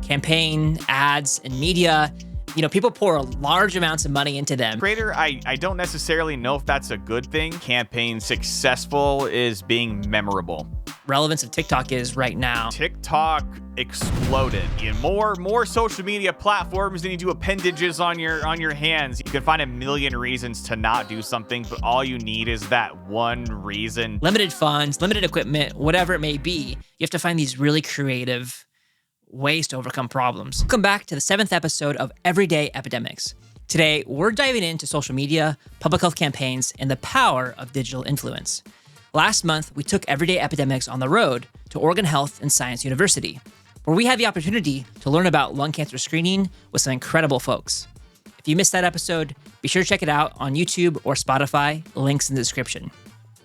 campaign, ads, and media. People pour large amounts of money into them. Creator, I don't necessarily know if that's a good thing. Campaign successful is being memorable. Relevance of TikTok is right now. TikTok exploded. More social media platforms than you do appendages on your hands. You can find a million reasons to not do something, but all you need is that one reason. Limited funds, limited equipment, whatever it may be. You have to find these really creative ways to overcome problems. Welcome back to the 7th episode of Everyday Epidemics. Today, we're diving into social media, public health campaigns, and the power of digital influence. Last month, we took Everyday Epidemics on the road to Oregon Health and Science University, where we had the opportunity to learn about lung cancer screening with some incredible folks. If you missed that episode, be sure to check it out on YouTube or Spotify, links in the description.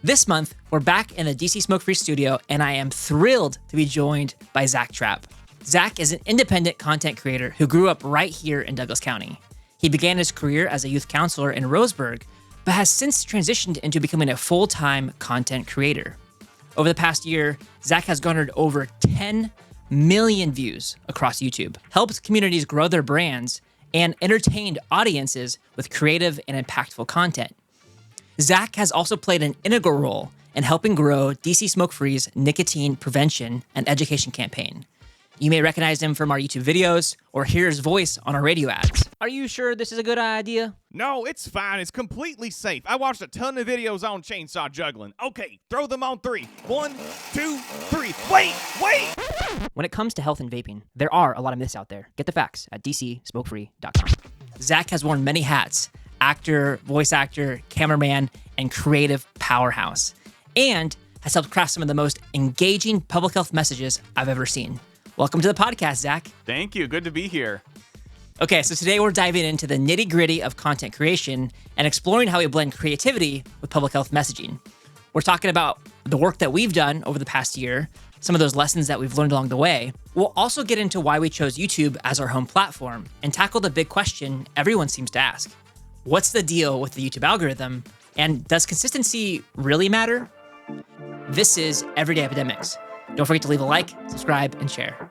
This month, we're back in the DCSmokeFree studio, and I am thrilled to be joined by Zach Trapp. Zach is an independent content creator who grew up right here in Douglas County. He began his career as a youth counselor in Roseburg, but has since transitioned into becoming a full-time content creator. Over the past year, Zach has garnered over 10 million views across YouTube, helped communities grow their brands, and entertained audiences with creative and impactful content. Zach has also played an integral role in helping grow DCSmokeFree's nicotine prevention and education campaign. You may recognize him from our YouTube videos or hear his voice on our radio ads. Are you sure this is a good idea? No, it's fine. It's completely safe. I watched a ton of videos on chainsaw juggling. Okay, throw them on 3. 1, 2, 3. Wait! When it comes to health and vaping, there are a lot of myths out there. Get the facts at DCSmokeFree.com. Zach has worn many hats: actor, voice actor, cameraman, and creative powerhouse, and has helped craft some of the most engaging public health messages I've ever seen. Welcome to the podcast, Zach. Thank you. Good to be here. Okay, so today we're diving into the nitty-gritty of content creation and exploring how we blend creativity with public health messaging. We're talking about the work that we've done over the past year, some of those lessons that we've learned along the way. We'll also get into why we chose YouTube as our home platform and tackle the big question everyone seems to ask. What's the deal with the YouTube algorithm? And does consistency really matter? This is Everyday Epidemics. Don't forget to leave a like, subscribe, and share.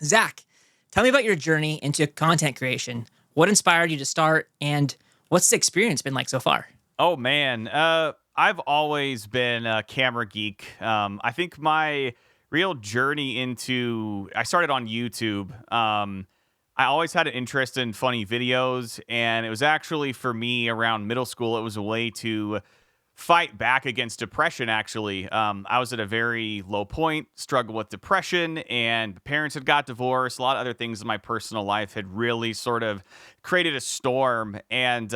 Zach, tell me about your journey into content creation. What inspired you to start, and what's the experience been like so far? Oh, man. I've always been a camera geek. I think my real journey I started on YouTube. I always had an interest in funny videos, and it was actually, for me, around middle school, it was a way to fight back against depression, actually. I was at a very low point, struggled with depression, and parents had got divorced. A lot of other things in my personal life had really sort of created a storm. And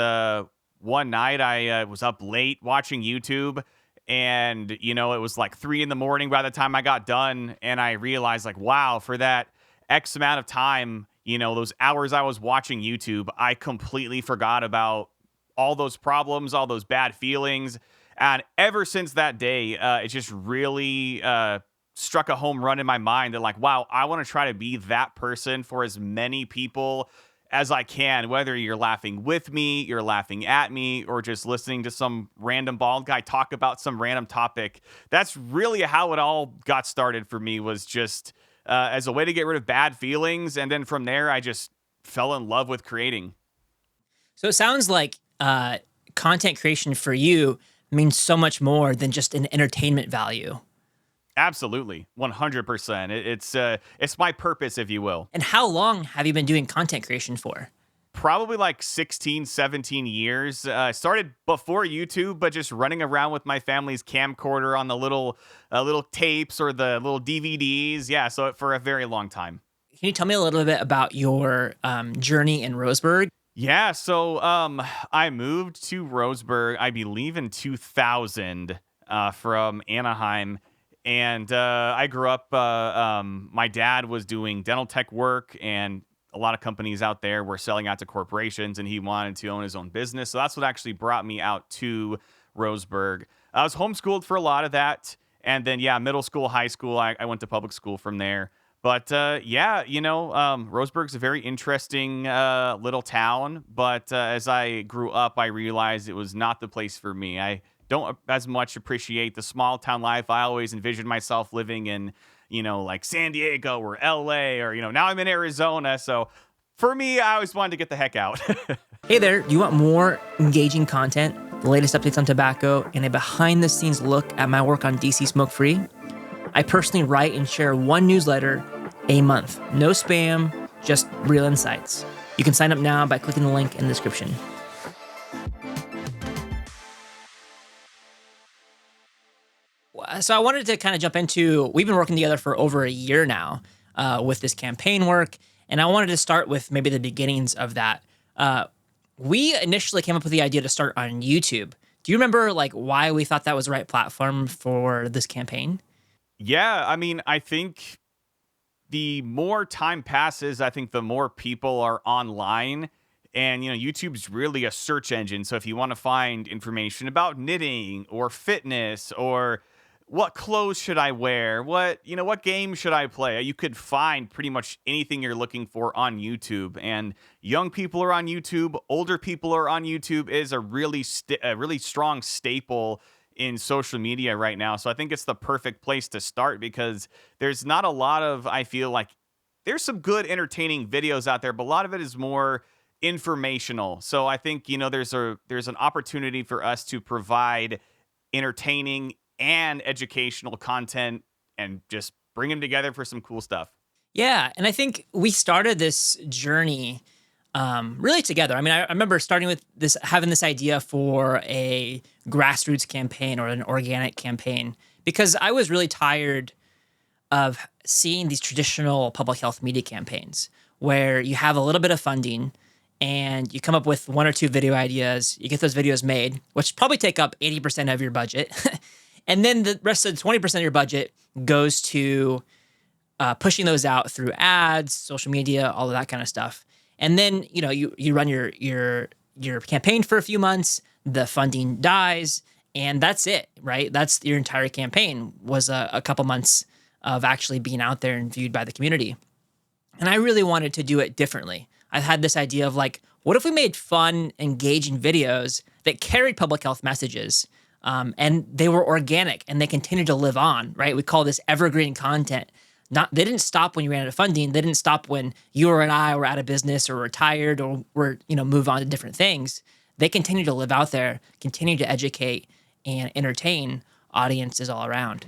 one night I was up late watching YouTube, and, it was like 3 a.m. by the time I got done. And I realized, like, wow, for that X amount of time, those hours I was watching YouTube, I completely forgot about all those problems, all those bad feelings. And ever since that day, it just really struck a home run in my mind that, like, wow, I want to try to be that person for as many people as I can, whether you're laughing with me, you're laughing at me, or just listening to some random bald guy talk about some random topic. That's really how it all got started for me, was just as a way to get rid of bad feelings. And then from there, I just fell in love with creating. So it sounds like content creation for you means so much more than just an entertainment value. Absolutely. 100%. It's my purpose, if you will. And how long have you been doing content creation for? Probably like 16, 17 years. I started before YouTube, but just running around with my family's camcorder on the little tapes or the little DVDs. Yeah, so for a very long time. Can you tell me a little bit about your journey in Roseburg? Yeah, so I moved to Roseburg, I believe, in 2000 from Anaheim. And I grew up, my dad was doing dental tech work, and a lot of companies out there were selling out to corporations, and he wanted to own his own business. So that's what actually brought me out to Roseburg. I was homeschooled for a lot of that. And then, middle school, high school, I went to public school from there. But Roseburg's a very interesting little town. But as I grew up, I realized it was not the place for me. I don't as much appreciate the small town life. I always envisioned myself living in, like San Diego or LA, or, now I'm in Arizona. So for me, I always wanted to get the heck out. Hey there, do you want more engaging content, the latest updates on tobacco, and a behind-the-scenes look at my work on DC Smoke-Free? I personally write and share one newsletter a month. No spam, just real insights. You can sign up now by clicking the link in the description. So I wanted to kind of jump into, we've been working together for over a year now with this campaign work, and I wanted to start with maybe the beginnings of that. We initially came up with the idea to start on YouTube. Do you remember why we thought that was the right platform for this campaign? Yeah, I mean, I think the more time passes, I think the more people are online. And, YouTube's really a search engine. So if you want to find information about knitting or fitness or what clothes should I wear, what game should I play, you could find pretty much anything you're looking for on YouTube. And young people are on YouTube, older people are on YouTube. Is a really strong staple in social media right now. So I think it's the perfect place to start, because there's not a lot of, I feel like there's some good entertaining videos out there, but a lot of it is more informational. So I think, there's an opportunity for us to provide entertaining and educational content and just bring them together for some cool stuff. Yeah, and I think we started this journey really together. I mean, I remember starting with having this idea for a grassroots campaign or an organic campaign, because I was really tired of seeing these traditional public health media campaigns where you have a little bit of funding and you come up with one or two video ideas, you get those videos made, which probably take up 80% of your budget. And then the rest of the 20% of your budget goes to pushing those out through ads, social media, all of that kind of stuff. And then, you run your campaign for a few months, the funding dies, and that's it, right? That's your entire campaign was a couple months of actually being out there and viewed by the community. And I really wanted to do it differently. I had this idea of what if we made fun, engaging videos that carried public health messages, and they were organic and they continued to live on, right? We call this evergreen content. They didn't stop when you ran out of funding. They didn't stop when you or I were out of business or retired or were, move on to different things. They continue to live out there, continue to educate and entertain audiences all around.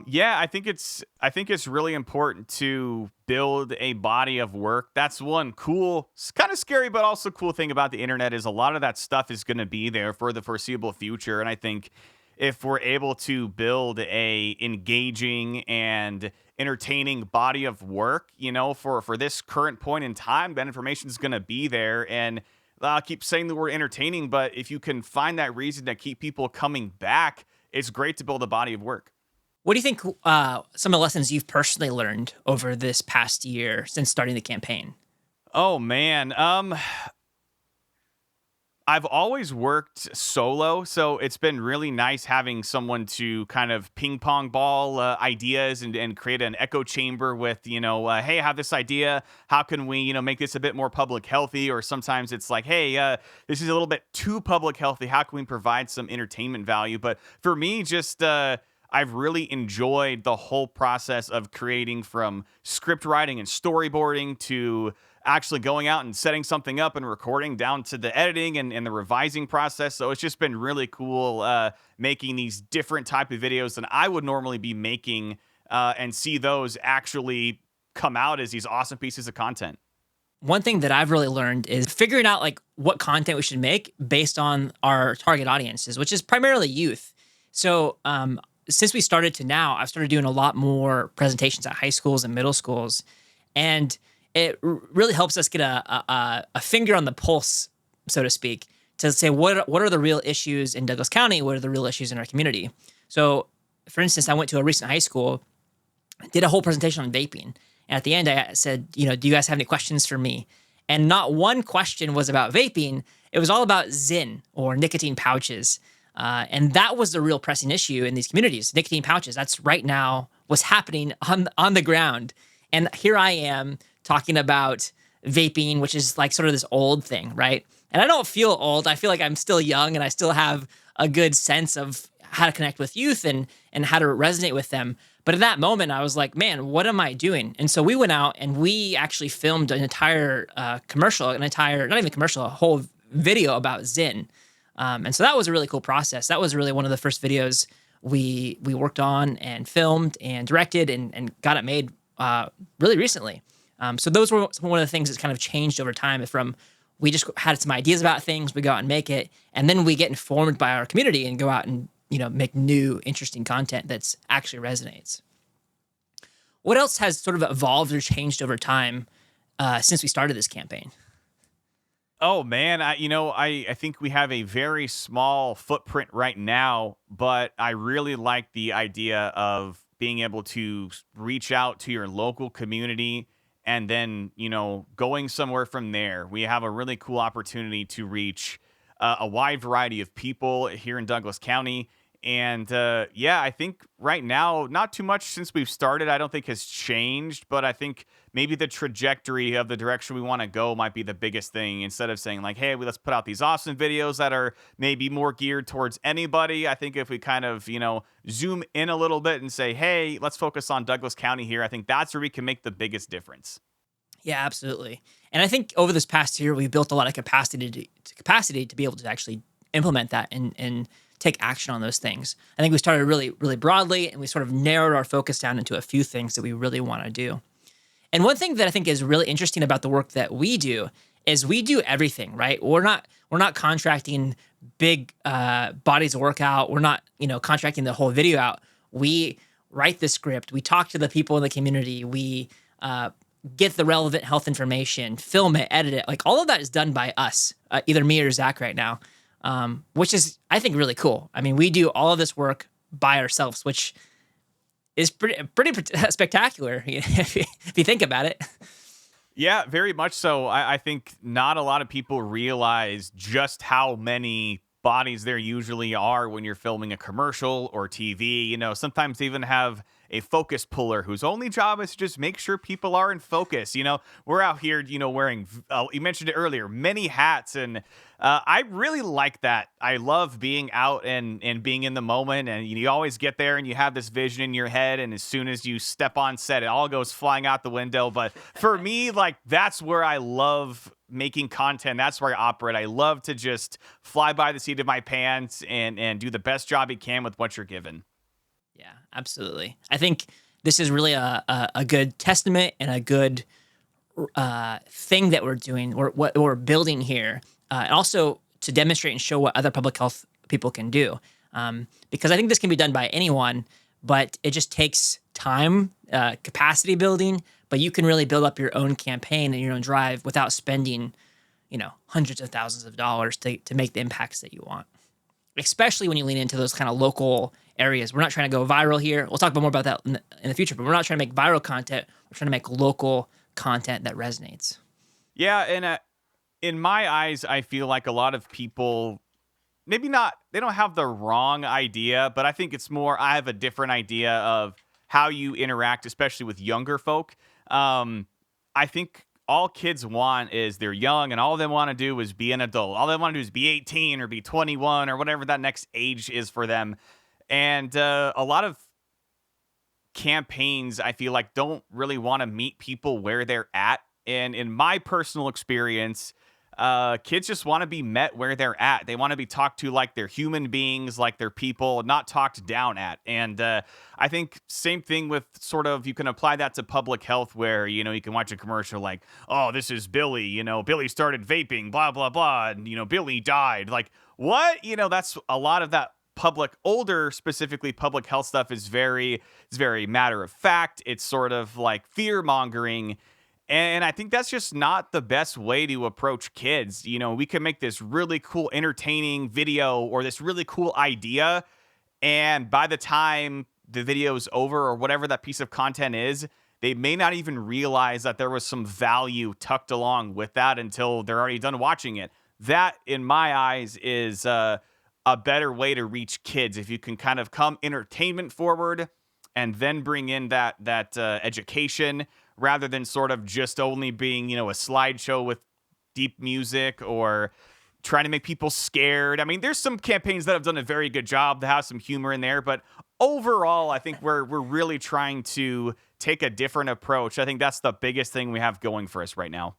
Yeah, I think it's really important to build a body of work. That's one cool, kind of scary, but also cool thing about the internet is a lot of that stuff is going to be there for the foreseeable future. And I think if we're able to build a engaging and entertaining body of work, for this current point in time, that information is going to be there. And I keep saying the word entertaining, but if you can find that reason to keep people coming back, it's great to build a body of work. What do you think some of the lessons you've personally learned over this past year since starting the campaign? Oh, man. I've always worked solo, so it's been really nice having someone to kind of ping pong ball ideas and create an echo chamber with, hey, I have this idea. How can we, make this a bit more public healthy? Or sometimes it's like, hey, this is a little bit too public healthy. How can we provide some entertainment value? But for me, just I've really enjoyed the whole process of creating, from script writing and storyboarding to actually going out and setting something up and recording, down to the editing and the revising process. So it's just been really cool making these different type of videos than I would normally be making and see those actually come out as these awesome pieces of content. One thing that I've really learned is figuring out what content we should make based on our target audiences, which is primarily youth. So since we started to now, I've started doing a lot more presentations at high schools and middle schools, and it really helps us get a finger on the pulse, so to speak, to say what are the real issues in Douglas County, what are the real issues in our community. So, for instance, I went to a recent high school, did a whole presentation on vaping, and at the end I said, do you guys have any questions for me? And not one question was about vaping. It was all about Zyn, or nicotine pouches. And that was the real pressing issue in these communities, nicotine pouches. That's right now what's happening on the ground. And here I am talking about vaping, which is sort of this old thing, right? And I don't feel old. I feel like I'm still young and I still have a good sense of how to connect with youth and how to resonate with them. But in that moment, I was like, man, what am I doing? And so we went out and we actually filmed an entire commercial, not even commercial, a whole video about Zen. And so that was a really cool process. That was really one of the first videos we worked on and filmed and directed and got it made really recently. So those were one of the things that's kind of changed over time from we just had some ideas about things, we go out and make it, and then we get informed by our community and go out and make new, interesting content that's actually resonates. What else has sort of evolved or changed over time since we started this campaign? Oh man, I think we have a very small footprint right now, but I really like the idea of being able to reach out to your local community and then, going somewhere from there. We have a really cool opportunity to reach a wide variety of people here in Douglas County. And I think right now, not too much since we've started, I don't think has changed, but I think maybe the trajectory of the direction we want to go might be the biggest thing. Instead of saying like, hey, let's put out these awesome videos that are maybe more geared towards anybody. I think if we kind of, zoom in a little bit and say, hey, let's focus on Douglas County here, I think that's where we can make the biggest difference. Yeah, absolutely. And I think over this past year, we've built a lot of capacity to be able to actually implement that and take action on those things. I think we started really, really broadly, and we sort of narrowed our focus down into a few things that we really want to do. And one thing that I think is really interesting about the work that we do is we do everything, right? We're not contracting big bodies of work out. We're not, contracting the whole video out. We write the script. We talk to the people in the community. We get the relevant health information, film it, edit it. Like all of that is done by us, either me or Zach right now. Which is, I think, really cool. I mean, we do all of this work by ourselves, which is pretty spectacular if you think about it. Yeah, very much so. I think not a lot of people realize just how many bodies there usually are when you're filming a commercial or TV. Sometimes they even have a focus puller whose only job is to just make sure people are in focus. We're out here, wearing, you mentioned it earlier, many hats. And I really like that. I love being out and being in the moment. And you always get there and you have this vision in your head. And as soon as you step on set, it all goes flying out the window. But for me, that's where I love making content. That's where I operate. I love to just fly by the seat of my pants and do the best job you can with what you're given. Yeah, absolutely. I think this is really a good testament and a good thing that we're doing, or what we're building here, and also to demonstrate and show what other public health people can do. Because I think this can be done by anyone, but it just takes time, capacity building, but you can really build up your own campaign and your own drive without spending, hundreds of thousands of dollars to make the impacts that you want. Especially when you lean into those kind of local areas. We're not trying to go viral here. We'll talk more about that in the future, but we're not trying to make viral content. We're trying to make local content that resonates. Yeah, and in my eyes, I feel like a lot of people, they don't have the wrong idea, but I think it's more, I have a different idea of how you interact, especially with younger folk. I think all kids want is they're young and all they want to do is be an adult. All they want to do is be 18 or be 21 or whatever that next age is for them. And a lot of campaigns, I feel like, don't really want to meet people where they're at. And in my personal experience, kids just want to be met where they're at. They want to be talked to like they're human beings, like they're people, not talked down at. And I think same thing with sort of, you can apply that to public health where, you can watch a commercial like, oh, this is Billy, Billy started vaping, blah, blah, blah. And, Billy died. Like, what? That's a lot of that older, specifically public health stuff it's very matter of fact. It's sort of like fear mongering. And I think that's just not the best way to approach kids. We can make this really cool, entertaining video or this really cool idea. And by the time the video's over or whatever that piece of content is, they may not even realize that there was some value tucked along with that until they're already done watching it. That, in my eyes, is a better way to reach kids. If you can kind of come entertainment forward and then bring in that education, rather than sort of just only being, a slideshow with deep music or trying to make people scared. I mean, there's some campaigns that have done a very good job to have some humor in there, but overall, I think we're really trying to take a different approach. I think that's the biggest thing we have going for us right now.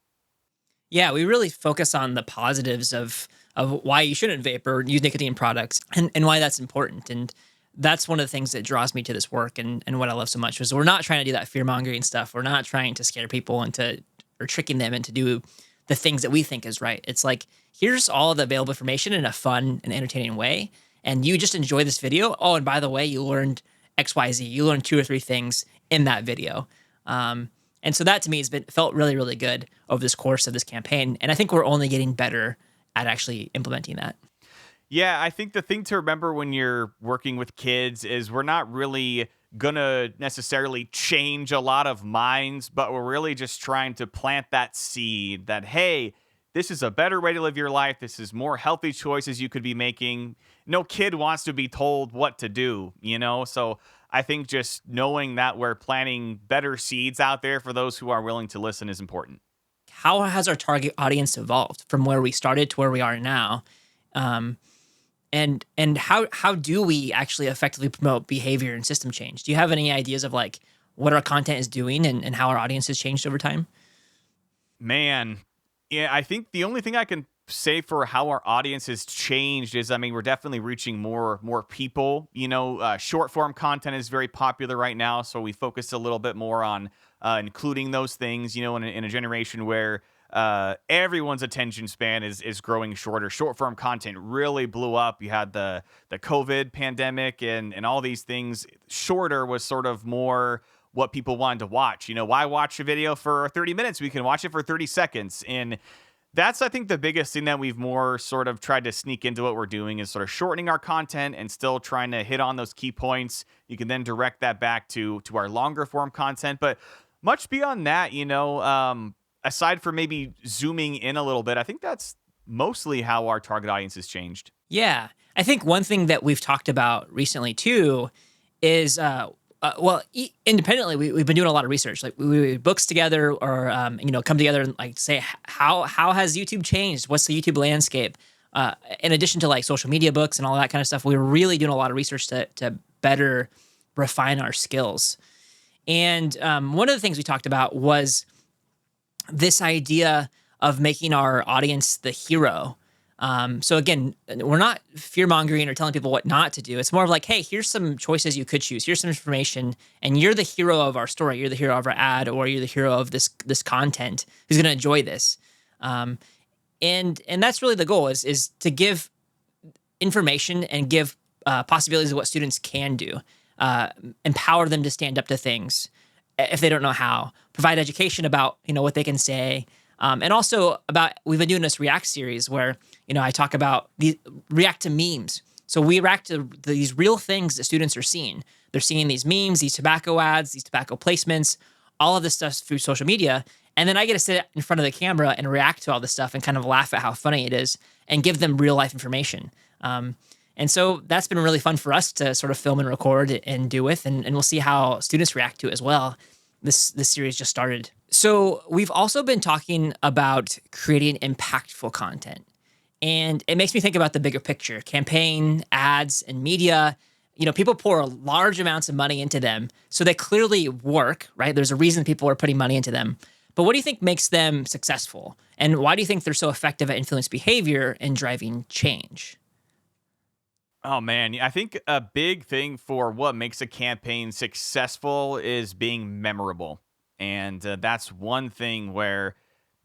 Yeah, we really focus on the positives of why you shouldn't vape or use nicotine products and why that's important. And that's one of the things that draws me to this work and what I love so much is we're not trying to do that fear mongering stuff. We're not trying to scare people into or tricking them into do the things that we think is right. It's like, here's all the available information in a fun and entertaining way. And you just enjoy this video. Oh, and by the way, you learned XYZ. You learned 2 or 3 things in that video. And so that to me felt really, really good over this course of this campaign. And I think we're only getting better at actually implementing that. Yeah, I think the thing to remember when you're working with kids is we're not really gonna necessarily change a lot of minds, but we're really just trying to plant that seed that, hey, this is a better way to live your life. This is more healthy choices you could be making. No kid wants to be told what to do, you know? So I think just knowing that we're planting better seeds out there for those who are willing to listen is important. How has our target audience evolved from where we started to where we are now? And how do we actually effectively promote behavior and system change? Do you have any ideas of like what our content is doing and how our audience has changed over time? Man, yeah, I think the only thing I can say for how our audience has changed is, I mean, we're definitely reaching more people. You know, short form content is very popular right now, so we focus a little bit more on including those things. You know, in a generation where everyone's attention span is growing shorter. Short form content really blew up. You had the COVID pandemic and all these things. Shorter was sort of more what people wanted to watch. You know, why watch a video for 30 minutes? We can watch it for 30 seconds. And that's, I think, the biggest thing that we've more sort of tried to sneak into what we're doing is sort of shortening our content and still trying to hit on those key points. You can then direct that back to our longer form content. But much beyond that, you know, aside from maybe zooming in a little bit, I think that's mostly how our target audience has changed. Yeah. I think one thing that we've talked about recently too is, independently, we've been doing a lot of research. Like we read books together or, come together and like say, how has YouTube changed? What's the YouTube landscape? In addition to like social media books and all that kind of stuff, we were really doing a lot of research to better refine our skills. And one of the things we talked about was this idea of making our audience the hero. So again, we're not fear-mongering or telling people what not to do. It's more of like, hey, here's some choices you could choose. Here's some information, and you're the hero of our story. You're the hero of our ad, or you're the hero of this content who's going to enjoy this. And that's really the goal is to give information and give possibilities of what students can do, empower them to stand up to things if they don't know how, provide education about, what they can say. And also we've been doing this React series where, I talk about react to memes. So we react to these real things that students are seeing. They're seeing these memes, these tobacco ads, these tobacco placements, all of this stuff through social media. And then I get to sit in front of the camera and react to all this stuff and kind of laugh at how funny it is and give them real life information. And so that's been really fun for us to sort of film and record and do with, and we'll see how students react to it as well. This series just started. So we've also been talking about creating impactful content. And it makes me think about the bigger picture. Campaign, ads, and media, people pour large amounts of money into them. So they clearly work, right? There's a reason people are putting money into them. But what do you think makes them successful? And why do you think they're so effective at influence behavior and driving change? Oh, man. I think a big thing for what makes a campaign successful is being memorable. And that's one thing where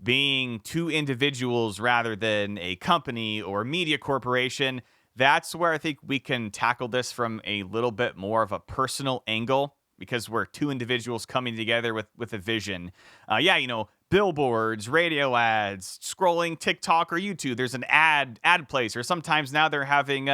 being 2 individuals rather than a company or a media corporation, that's where I think we can tackle this from a little bit more of a personal angle, because we're 2 individuals coming together with a vision. Billboards, radio ads, scrolling TikTok or YouTube. There's an ad place, or sometimes now they're having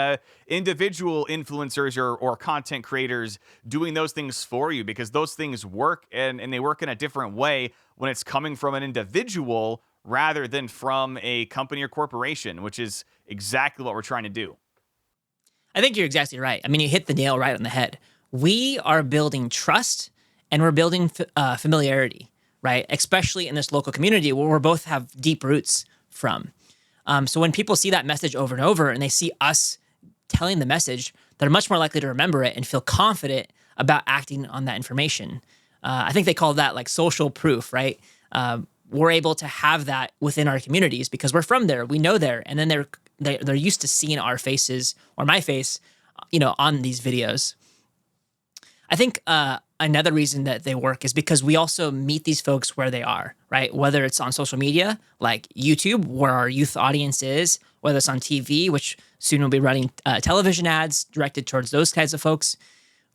individual influencers or content creators doing those things for you, because those things work and they work in a different way when it's coming from an individual rather than from a company or corporation, which is exactly what we're trying to do. I think you're exactly right. I mean, you hit the nail right on the head. We are building trust and we're building familiarity, right? Especially in this local community where we both have deep roots from. So when people see that message over and over and they see us telling the message, they're much more likely to remember it and feel confident about acting on that information. I think they call that like social proof, right? We're able to have that within our communities because we're from there, we know there, and then they're used to seeing our faces or my face, on these videos. I think another reason that they work is because we also meet these folks where they are, right? Whether it's on social media, like YouTube, where our youth audience is, whether it's on TV, which soon will be running television ads directed towards those kinds of folks.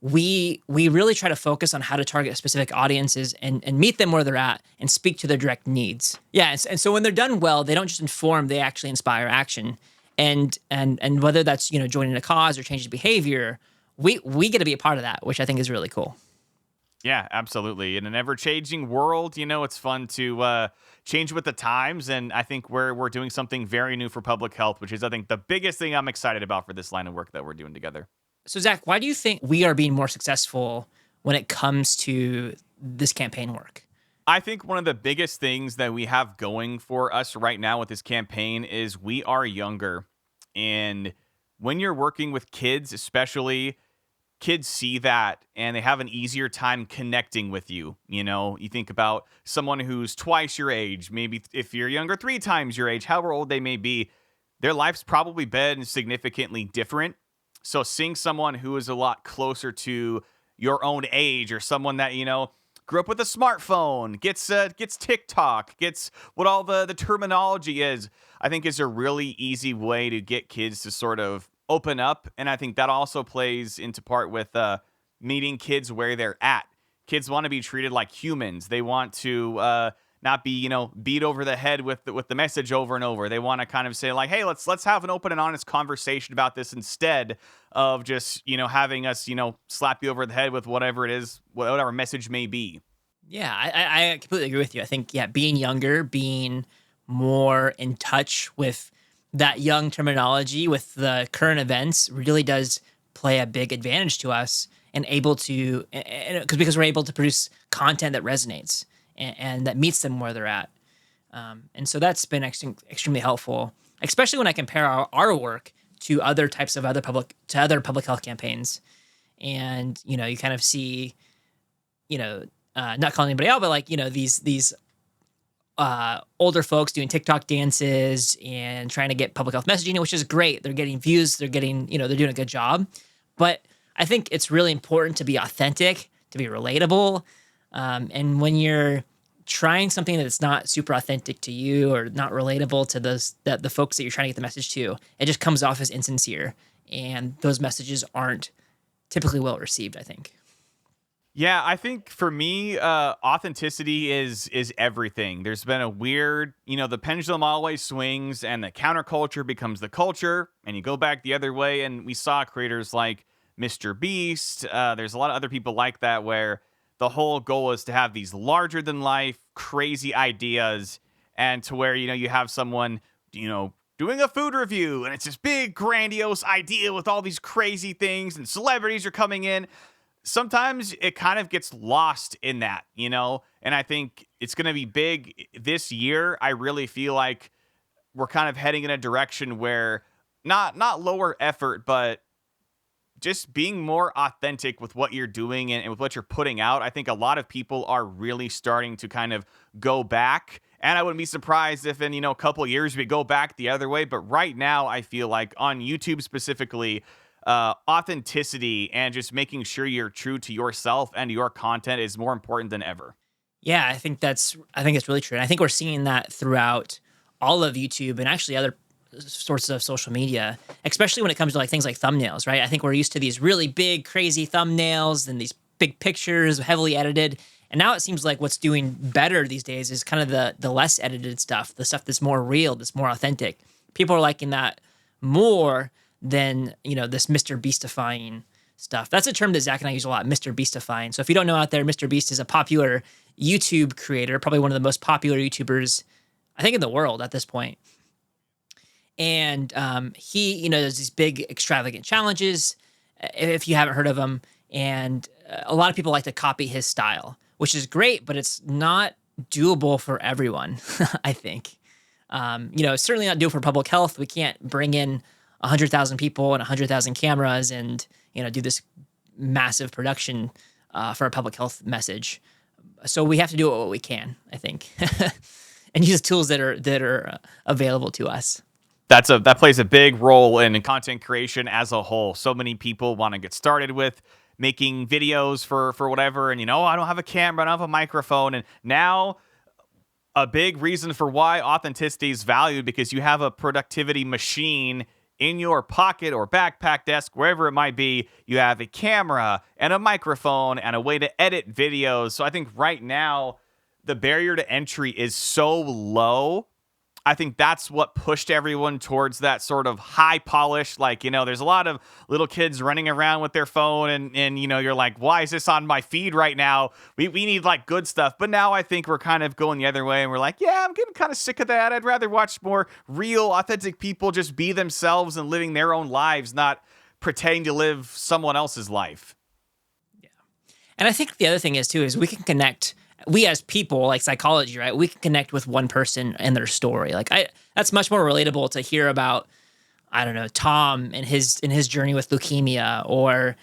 We really try to focus on how to target specific audiences and meet them where they're at and speak to their direct needs. Yeah, and so when they're done well, they don't just inform, they actually inspire action. And whether that's, joining a cause or changing behavior, we get to be a part of that, which I think is really cool. Yeah, absolutely. In an ever-changing world, it's fun to change with the times, and I think we're doing something very new for public health, which is, I think, the biggest thing I'm excited about for this line of work that we're doing together. So, Zach, why do you think we are being more successful when it comes to this campaign work? I think one of the biggest things that we have going for us right now with this campaign is we are younger. And when you're working with kids, especially, kids see that and they have an easier time connecting with you. You think about someone who's twice your age, maybe if you're younger, 3 times your age, however old they may be, their life's probably been significantly different. So seeing someone who is a lot closer to your own age, or someone that, grew up with a smartphone, gets TikTok, gets what all the terminology is, I think is a really easy way to get kids to sort of open up. And I think that also plays into part with meeting kids where they're at. Kids want to be treated like humans. They want to not be, beat over the head with the message over and over. They want to kind of say like, hey, let's have an open and honest conversation about this instead of just, having us, slap you over the head with whatever it is, whatever message may be. Yeah, I completely agree with you. I think, being younger, being more in touch with that young terminology, with the current events, really does play a big advantage to us and able to, because we're able to produce content that resonates and that meets them where they're at. And so that's been extremely helpful, especially when I compare our work to other public health campaigns. And, you kind of see, not calling anybody out, but like, these older folks doing TikTok dances and trying to get public health messaging, which is great. They're getting views, they're getting, they're doing a good job. But I think it's really important to be authentic, to be relatable. And when you're trying something that's not super authentic to you or not relatable to the folks that you're trying to get the message to, it just comes off as insincere. And those messages aren't typically well received, I think. Yeah, I think for me, authenticity is everything. There's been a weird, the pendulum always swings and the counterculture becomes the culture, and you go back the other way. And we saw creators like Mr. Beast. There's a lot of other people like that where the whole goal is to have these larger than life, crazy ideas, and to where, you have someone, doing a food review, and it's this big, grandiose idea with all these crazy things, and celebrities are coming in. Sometimes it kind of gets lost in that, and I think it's going to be big this year. I really feel like we're kind of heading in a direction where not lower effort, but just being more authentic with what you're doing and with what you're putting out. I think a lot of people are really starting to kind of go back, and I wouldn't be surprised if in, a couple of years we go back the other way. But right now I feel like on YouTube specifically, authenticity and just making sure you're true to yourself and your content is more important than ever. Yeah, I think it's really true. And I think we're seeing that throughout all of YouTube and actually other sorts of social media, especially when it comes to like things like thumbnails, right? I think we're used to these really big, crazy thumbnails and these big pictures, heavily edited. And now it seems like what's doing better these days is kind of the less edited stuff, the stuff that's more real, that's more authentic. People are liking that more than, this Mr. Beastifying stuff. That's a term that Zach and I use a lot, Mr. Beastifying. So if you don't know out there, Mr. Beast is a popular YouTube creator, probably one of the most popular YouTubers, I think, in the world at this point. And he, does these big extravagant challenges, if you haven't heard of him. And a lot of people like to copy his style, which is great, but it's not doable for everyone, I think. It's certainly not doable for public health. We can't bring in 100,000 people and 100,000 cameras and, do this massive production for a public health message. So we have to do what we can, I think, and use tools that are available to us. That plays a big role in content creation as a whole. So many people want to get started with making videos for whatever, and I don't have a camera, I don't have a microphone, and now a big reason for why authenticity is valued, because you have a productivity machine in your pocket or backpack, desk, wherever it might be. You have a camera and a microphone and a way to edit videos. So I think right now the barrier to entry is so low. I think that's what pushed everyone towards that sort of high polish. There's a lot of little kids running around with their phone and you're like, why is this on my feed right now? We need good stuff. But now I think we're kind of going the other way and we're like, yeah, I'm getting kind of sick of that. I'd rather watch more real, authentic people just be themselves and living their own lives, not pretending to live someone else's life. Yeah. And I think the other thing is we can connect. We as people, like psychology, right? We can connect with one person and their story. That's much more relatable to hear about, I don't know, Tom and his journey with leukemia, or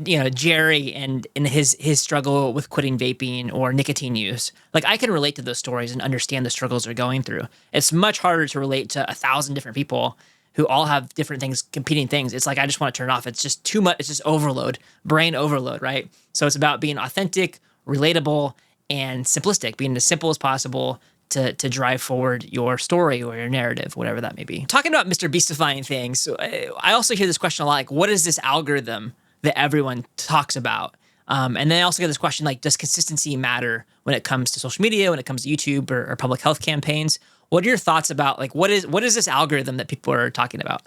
Jerry and his struggle with quitting vaping or nicotine use. I can relate to those stories and understand the struggles they're going through. It's much harder to relate to 1,000 different people who all have different things, competing things. It's I just want to turn it off. It's just too much. It's just overload, brain overload, right? So it's about being authentic, relatable, and simplistic, being as simple as possible to drive forward your story or your narrative, whatever that may be. Talking about Mr. Beastifying things, I also hear this question a lot, what is this algorithm that everyone talks about? And then I also get this question, does consistency matter when it comes to social media, when it comes to YouTube or public health campaigns? What are your thoughts about, what is this algorithm that people are talking about?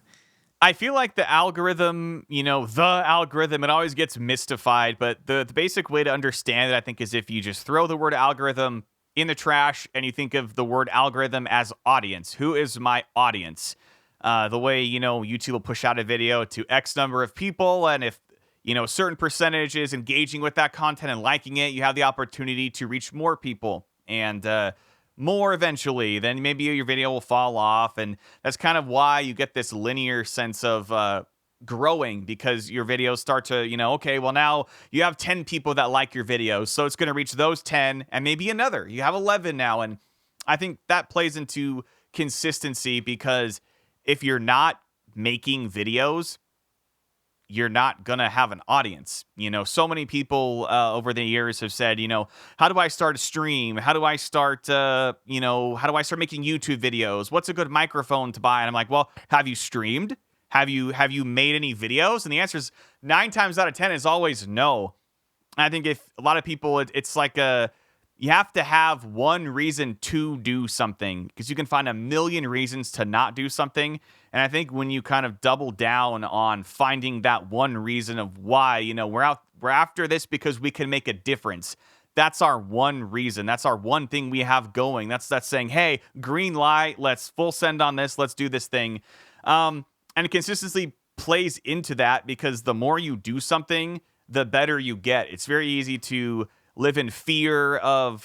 I feel like the algorithm, it always gets mystified, but the basic way to understand it, I think, is if you just throw the word algorithm in the trash and you think of the word algorithm as audience. Who is my audience? The way, YouTube will push out a video to X number of people, and if, a certain percentage is engaging with that content and liking it, you have the opportunity to reach more people and more eventually. Then maybe your video will fall off, and that's kind of why you get this linear sense of growing, because your videos start to, okay, well, now you have 10 people that like your videos, so it's going to reach those 10 and maybe another. You have 11 now, and I think that plays into consistency, because if you're not making videos, you're not going to have an audience. So many people over the years have said, how do I start a stream? How do I start, how do I start making YouTube videos? What's a good microphone to buy? And I'm like, well, have you streamed? Have you made any videos? And the answer is 9 times out of 10 is always no. And I think if a lot of people, it's you have to have one reason to do something, because you can find a million reasons to not do something. And I think when you kind of double down on finding that one reason of why, we're after this because we can make a difference. That's our one reason. That's our one thing we have going. That's saying, hey, green light, let's full send on this. Let's do this thing. And consistency plays into that, because the more you do something, the better you get. It's very easy to live in fear of,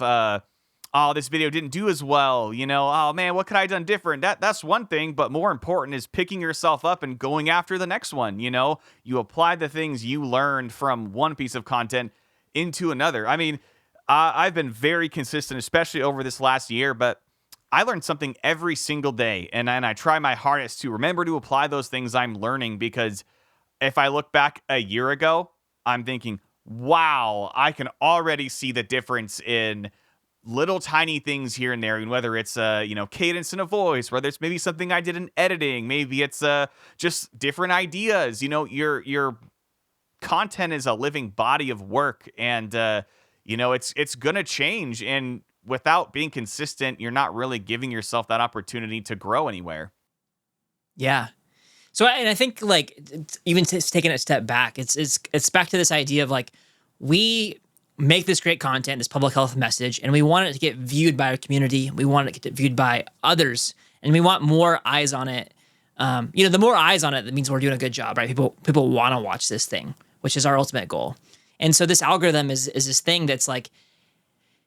this video didn't do as well. Oh man, what could I have done different? That's one thing, but more important is picking yourself up and going after the next one. You apply the things you learned from one piece of content into another. I mean, I've been very consistent, especially over this last year, but I learned something every single day, and I try my hardest to remember to apply those things I'm learning, because if I look back a year ago, I'm thinking, wow, I can already see the difference in little tiny things here and there, and whether it's cadence in a voice, whether it's maybe something I did in editing, maybe it's just different ideas. Your content is a living body of work, and it's gonna change, and without being consistent, you're not really giving yourself that opportunity to grow anywhere. Yeah. So, and I think even taking a step back, it's back to this idea of we make this great content, this public health message, and we want it to get viewed by our community. We want it to get viewed by others, and we want more eyes on it. The more eyes on it, that means we're doing a good job, right? People want to watch this thing, which is our ultimate goal. And so this algorithm is this thing that's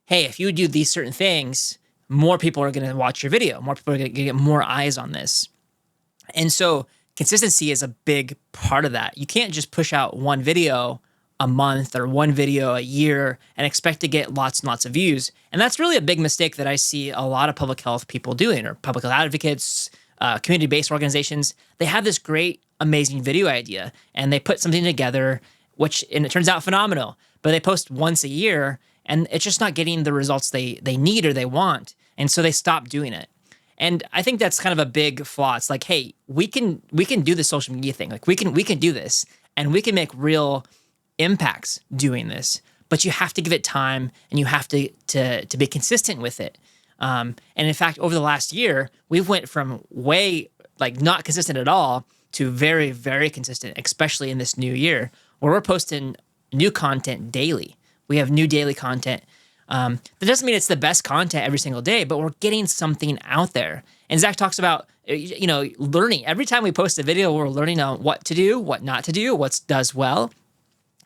hey, if you do these certain things, more people are going to watch your video. More people are going to get more eyes on this. And so consistency is a big part of that. You can't just push out one video a month or one video a year and expect to get lots and lots of views. And that's really a big mistake that I see a lot of public health people doing, or public health advocates, community-based organizations. They have this great, amazing video idea, and they put something together, and it turns out phenomenal, but they post once a year, and it's just not getting the results they need or they want. And so they stop doing it. And I think that's kind of a big flaw. It's like, hey, we can do the social media thing. Like we can do this, and we can make real impacts doing this. But you have to give it time, and you have to be consistent with it. And in fact, over the last year, we've went from way like not consistent at all to very, very consistent, especially in this new year, where we're posting new content daily. We have new daily content. That doesn't mean it's the best content every single day, but we're getting something out there. And Zach talks about, learning. Every time we post a video, we're learning on what to do, what not to do, what does well.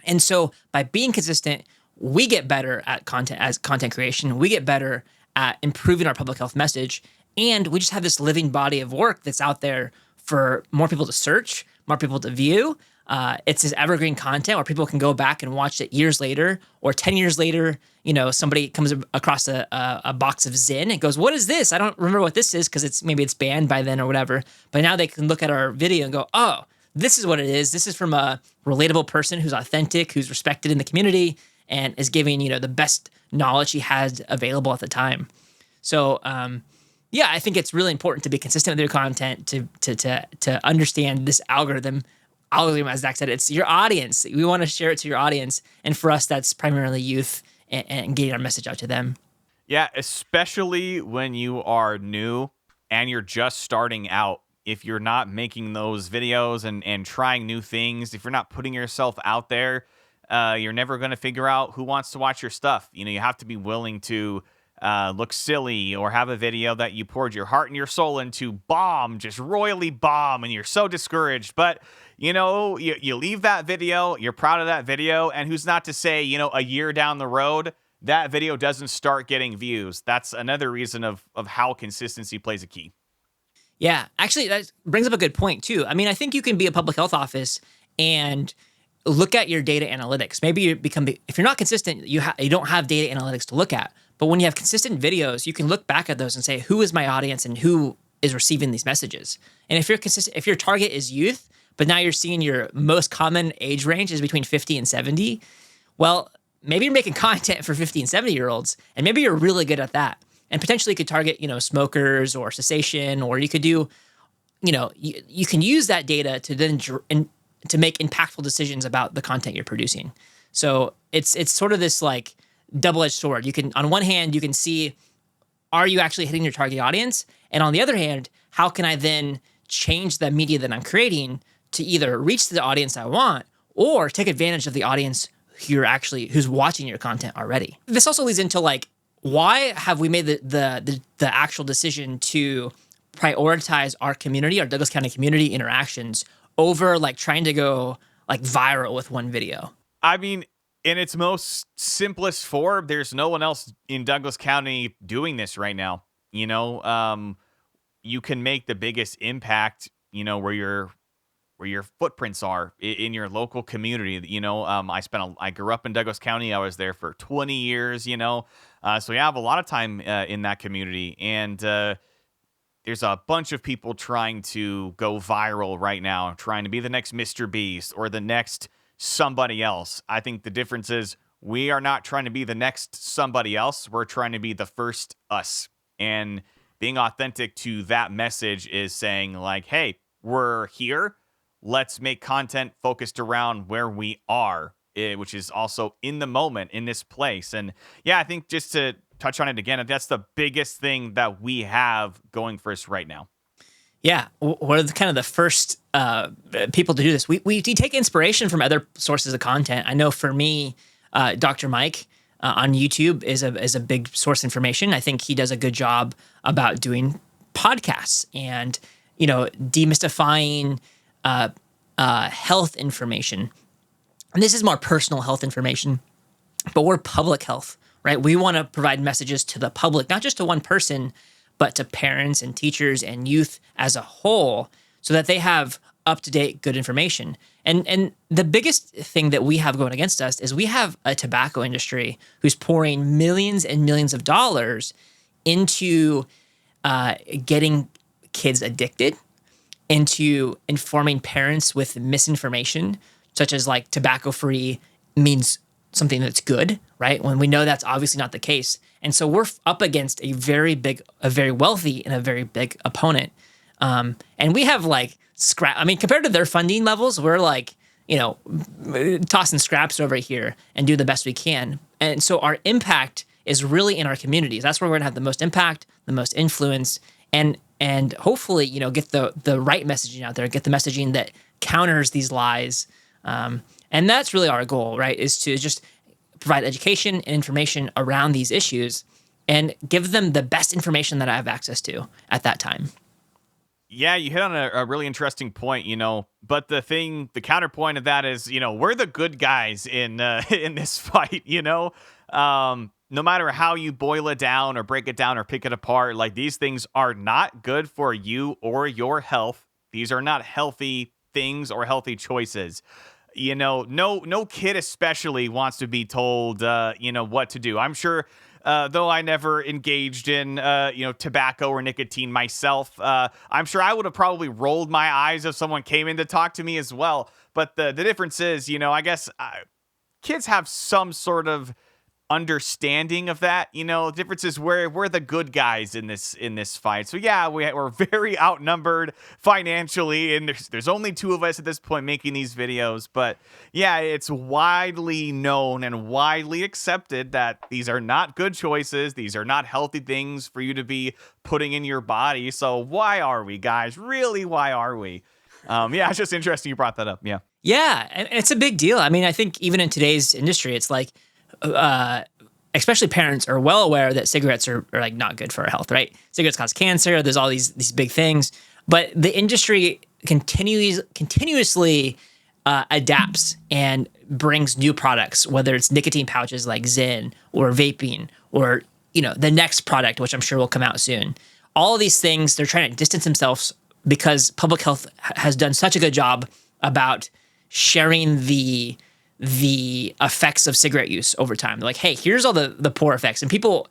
And so by being consistent, we get better at content creation. We get better at improving our public health message. And we just have this living body of work that's out there for more people to search, more people to view. It's this evergreen content where people can go back and watch it years later, or 10 years later. Somebody comes across a box of Zyn and goes, "What is this? I don't remember what this is," because maybe it's banned by then or whatever. But now they can look at our video and go, "Oh, this is what it is. This is from a relatable person who's authentic, who's respected in the community, and is giving the best knowledge he has available at the time." So, I think it's really important to be consistent with your content, to understand this algorithm, as Zach said, it's your audience. We want to share it to your audience. And for us, that's primarily youth and getting our message out to them. Yeah, especially when you are new and you're just starting out. If you're not making those videos and trying new things, if you're not putting yourself out there, you're never going to figure out who wants to watch your stuff. You have to be willing to look silly, or have a video that you poured your heart and your soul into just royally bomb, and you're so discouraged. But you leave that video, you're proud of that video, and who's not to say, a year down the road, that video doesn't start getting views. That's another reason of how consistency plays a key. Yeah, actually, that brings up a good point too. I mean, I think you can be a public health office and look at your data analytics. Maybe if you're not consistent, you don't have data analytics to look at. But when you have consistent videos, you can look back at those and say, who is my audience and who is receiving these messages? And if you're consistent, if your target is youth, but now you're seeing your most common age range is between 50 and 70, well, maybe you're making content for 50 and 70-year-olds, and maybe you're really good at that. And potentially you could target, smokers or cessation, or you could do, you can use that data to then to make impactful decisions about the content you're producing. So it's sort of this like double-edged sword. On one hand, you can see, are you actually hitting your target audience? And on the other hand, how can I then change the media that I'm creating to either reach the audience I want or take advantage of the audience who's watching your content already? This also leads into like, why have we made the actual decision to prioritize our community, our Douglas County community interactions, over like trying to go like viral with one video? I mean, in its most simplest form, there's no one else in Douglas County doing this right now. You can make the biggest impact, where your footprints are in your local community. I grew up in Douglas County. I was there for 20 years, so I have a lot of time in that community. And there's a bunch of people trying to go viral right now, trying to be the next Mr. Beast or the next somebody else. I think the difference is we are not trying to be the next somebody else. We're trying to be the first us. And being authentic to that message is saying like, hey, we're here. Let's make content focused around where we are, which is also in the moment, in this place. And yeah, I think just to touch on it again, that's the biggest thing that we have going for us right now. Yeah, we're kind of the first people to do this. We take inspiration from other sources of content. I know for me, Dr. Mike on YouTube is a big source of information. I think he does a good job about doing podcasts and demystifying health information. And this is more personal health information, but we're public health, right? We want to provide messages to the public, not just to one person, but to parents and teachers and youth as a whole, so that they have up-to-date, good information. And the biggest thing that we have going against us is we have a tobacco industry who's pouring millions and millions of dollars into getting kids addicted, into informing parents with misinformation, such as like tobacco-free means something that's good, right? When we know that's obviously not the case. And so we're up against a very wealthy and a very big opponent. And we have like compared to their funding levels, we're like, tossing scraps over here and do the best we can. And so our impact is really in our communities. That's where we're gonna have the most impact, the most influence, and hopefully, get the right messaging out there, get the messaging that counters these lies. And that's really our goal, right? Is to just provide education and information around these issues and give them the best information that I have access to at that time. Yeah, you hit on a really interesting point, but the counterpoint of that is, we're the good guys in this fight, no matter how you boil it down or break it down or pick it apart, like these things are not good for you or your health. These are not healthy things or healthy choices. No kid especially wants to be told, what to do. I'm sure, though I never engaged in, tobacco or nicotine myself, I'm sure I would have probably rolled my eyes if someone came in to talk to me as well. But the difference is, I guess kids have some sort of understanding of that. The difference is we're the good guys in this fight. So yeah, we're very outnumbered financially, and there's only two of us at this point making these videos. But yeah, it's widely known and widely accepted that these are not good choices. These are not healthy things for you to be putting in your body. So why are we, guys? Really, why are we? Yeah, it's just interesting you brought that up. Yeah, and it's a big deal. I mean, I think even in today's industry, it's like, especially parents are well aware that cigarettes are like not good for our health, right? Cigarettes cause cancer. There's all these big things, but the industry continuously adapts and brings new products, whether it's nicotine pouches like Zyn or vaping or the next product, which I'm sure will come out soon. All of these things, they're trying to distance themselves because public health has done such a good job about sharing the effects of cigarette use over time. They're like, hey, here's all the poor effects. And people,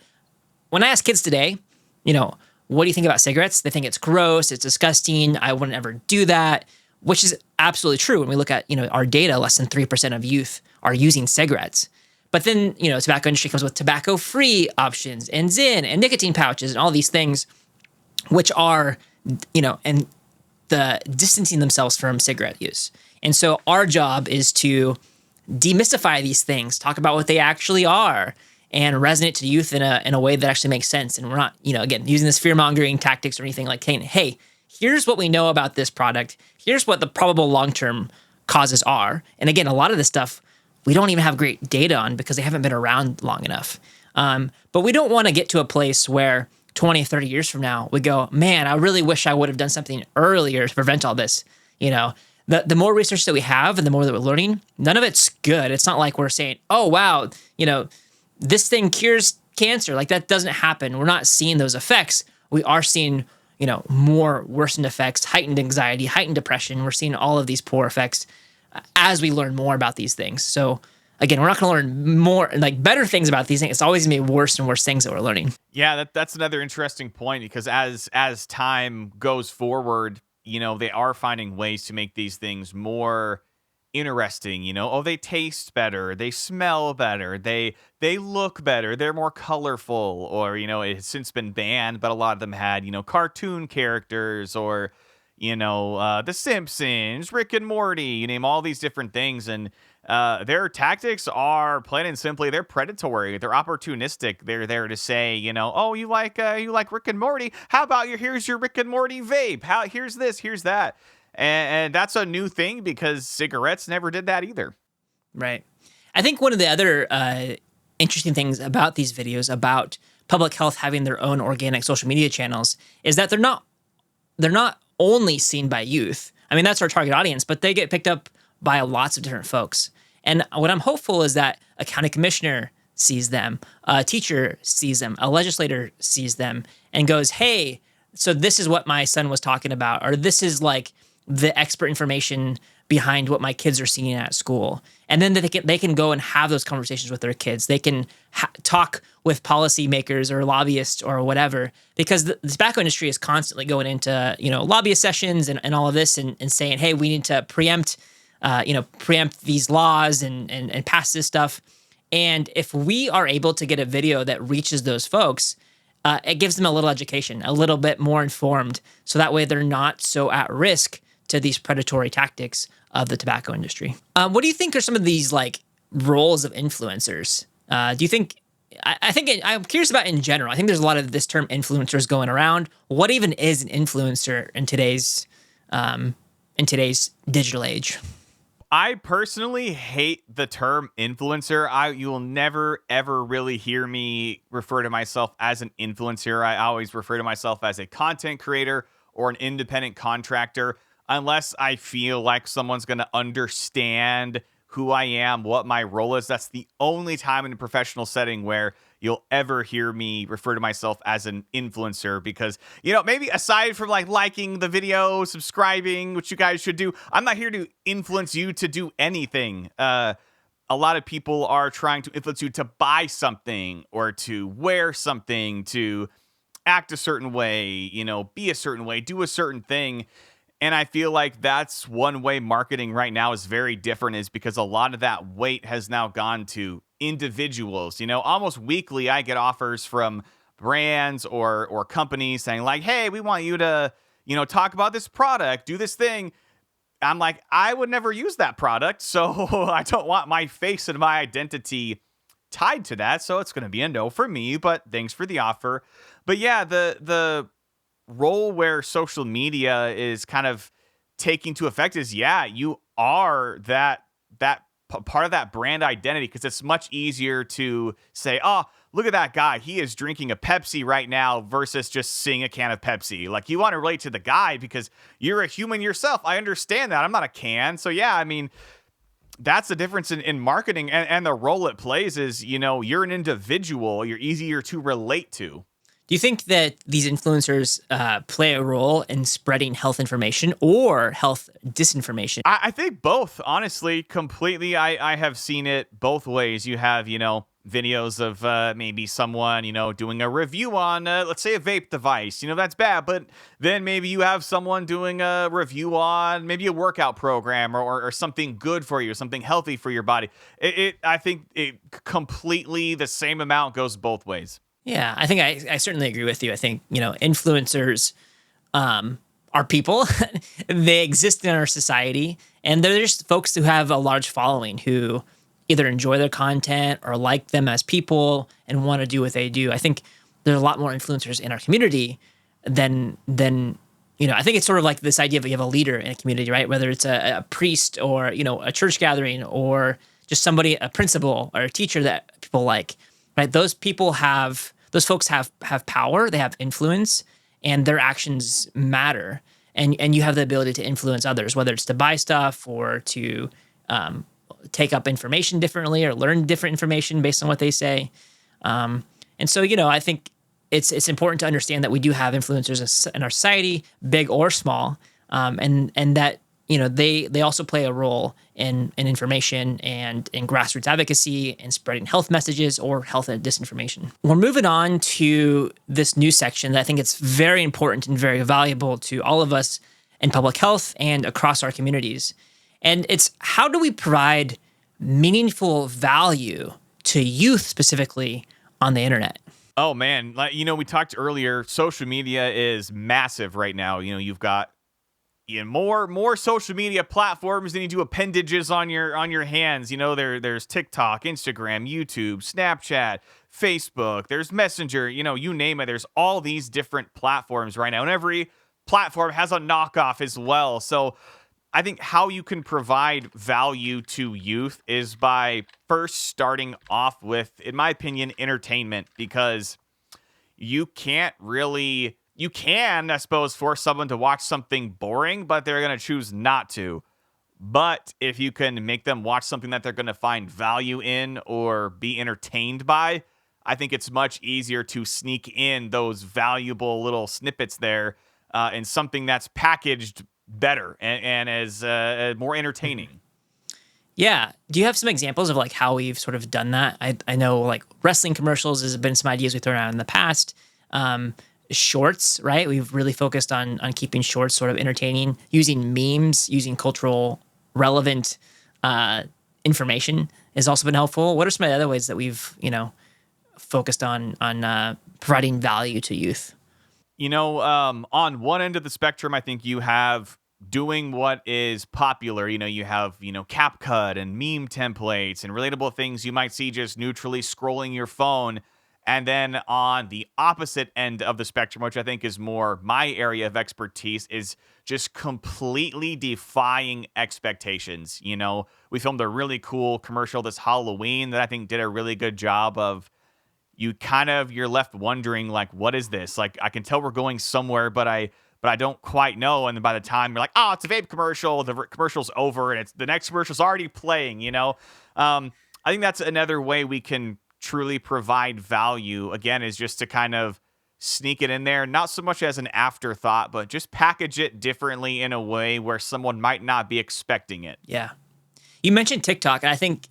when I ask kids today, what do you think about cigarettes? They think it's gross, it's disgusting, I wouldn't ever do that, which is absolutely true. When we look at, our data, less than 3% of youth are using cigarettes. But then, tobacco industry comes with tobacco-free options and Zyn and nicotine pouches and all these things, which are, and the distancing themselves from cigarette use. And so our job is to demystify these things, talk about what they actually are, and resonate to youth in a way that actually makes sense. And we're not, again, using this fear-mongering tactics or anything like saying, hey, here's what we know about this product. Here's what the probable long-term causes are. And again, a lot of this stuff we don't even have great data on because they haven't been around long enough. But we don't want to get to a place where 20, 30 years from now, we go, man, I really wish I would have done something earlier to prevent all this. The more research that we have and the more that we're learning, none of it's good. It's not like we're saying, oh, wow, this thing cures cancer. Like that doesn't happen. We're not seeing those effects. We are seeing, more worsened effects, heightened anxiety, heightened depression. We're seeing all of these poor effects as we learn more about these things. So again, we're not going to learn more, like better things about these things. It's always going to be worse and worse things that we're learning. Yeah, that's another interesting point because as time goes forward, they are finding ways to make these things more interesting. They taste better, they smell better, they look better, they're more colorful, or it's since been banned, but a lot of them had cartoon characters or The Simpsons, Rick and Morty, you name all these different things, and their tactics are plain and simply, they're predatory, they're opportunistic. They're there to say, oh, you like Rick and Morty? How about here's your Rick and Morty vape? Here's this, here's that. And that's a new thing because cigarettes never did that either. Right. I think one of the other interesting things about these videos, about public health having their own organic social media channels, is that they're not only seen by youth. I mean, that's our target audience, but they get picked up by lots of different folks. And what I'm hopeful is that a county commissioner sees them, a teacher sees them, a legislator sees them, and goes, hey, so this is what my son was talking about, or this is like the expert information behind what my kids are seeing at school. And then they can go and have those conversations with their kids. They can talk with policymakers or lobbyists or whatever, because the tobacco industry is constantly going into, lobbyist sessions and all of this and saying, hey, we need to preempt these laws and pass this stuff. And if we are able to get a video that reaches those folks, it gives them a little education, a little bit more informed, so that way they're not so at risk to these predatory tactics of the tobacco industry. What do you think are some of these roles of influencers? Do you think? I'm curious about in general. I think there's a lot of this term influencers going around. What even is an influencer in today's digital age? I personally hate the term influencer. You will never, ever really hear me refer to myself as an influencer. I always refer to myself as a content creator or an independent contractor, unless I feel like someone's going to understand who I am, what my role is. That's the only time in a professional setting where you'll ever hear me refer to myself as an influencer, because, maybe aside from liking the video, subscribing, which you guys should do, I'm not here to influence you to do anything. A lot of people are trying to influence you to buy something or to wear something, to act a certain way, be a certain way, do a certain thing. And I feel like that's one way marketing right now is very different, is because a lot of that weight has now gone to individuals. Almost weekly, I get offers from brands or companies saying hey, we want you to, talk about this product, do this thing. I'm like, I would never use that product, so I don't want my face and my identity tied to that. So it's going to be a no for me, but thanks for the offer. But yeah, the role where social media is kind of taking to effect is, you are that part of that brand identity, because it's much easier to say, oh, look at that guy, he is drinking a Pepsi right now, versus just seeing a can of Pepsi. You want to relate to the guy because you're a human yourself. I understand that. I'm not a can. So that's the difference in marketing, and the role it plays is, you're an individual, you're easier to relate to. Do you think that these influencers play a role in spreading health information or health disinformation? I think both, honestly, completely. I have seen it both ways. You have, videos of maybe someone, doing a review on, let's say, a vape device. That's bad. But then maybe you have someone doing a review on maybe a workout program or something good for you, something healthy for your body. I think it completely, the same amount goes both ways. Yeah, I think I certainly agree with you. I think, influencers are people. They exist in our society, and they're just folks who have a large following who either enjoy their content or like them as people and want to do what they do. I think there's a lot more influencers in our community than I think it's sort of like this idea of you have a leader in a community, right? Whether it's a priest or, a church gathering or just somebody, a principal or a teacher that people like. Right, those folks have power, they have influence, and their actions matter. And you have the ability to influence others, whether it's to buy stuff or to take up information differently or learn different information based on what they say. And so, I think it's important to understand that we do have influencers in our society, big or small, and that they also play a role in information and in grassroots advocacy and spreading health messages or health disinformation. We're moving on to this new section that I think it's very important and very valuable to all of us in public health and across our communities. And it's, how do we provide meaningful value to youth specifically on the internet? Oh man, we talked earlier, social media is massive right now. You've got more social media platforms than you do appendages on your hands. There's TikTok, Instagram, YouTube, Snapchat, Facebook, there's Messenger, you name it. There's all these different platforms right now, and every platform has a knockoff as well. So I think how you can provide value to youth is by first starting off with, in my opinion, entertainment, because you can, I suppose, force someone to watch something boring, but they're going to choose not to. But if you can make them watch something that they're going to find value in or be entertained by, I think it's much easier to sneak in those valuable little snippets there, and something that's packaged better and as more entertaining. Yeah. Do you have some examples of like how we've sort of done that? I know like wrestling commercials has been some ideas we've thrown out in the past. Shorts, right? We've really focused on keeping shorts sort of entertaining, using memes, using cultural relevant information has also been helpful. What are some of the other ways that we've, focused on providing value to youth? On one end of the spectrum, I think you have doing what is popular. You have, CapCut and meme templates and relatable things you might see just neutrally scrolling your phone. And then on the opposite end of the spectrum, which I think is more my area of expertise, is just completely defying expectations. We filmed a really cool commercial this Halloween that I think did a really good job of you're left wondering, like, what is this? Like, I can tell we're going somewhere, but I don't quite know. And then by the time you're like, oh, it's a vape commercial, the commercial's over and the next commercial's already playing, I think that's another way we can truly provide value, again, is just to kind of sneak it in there, not so much as an afterthought, but just package it differently in a way where someone might not be expecting it. Yeah. You mentioned TikTok, and I think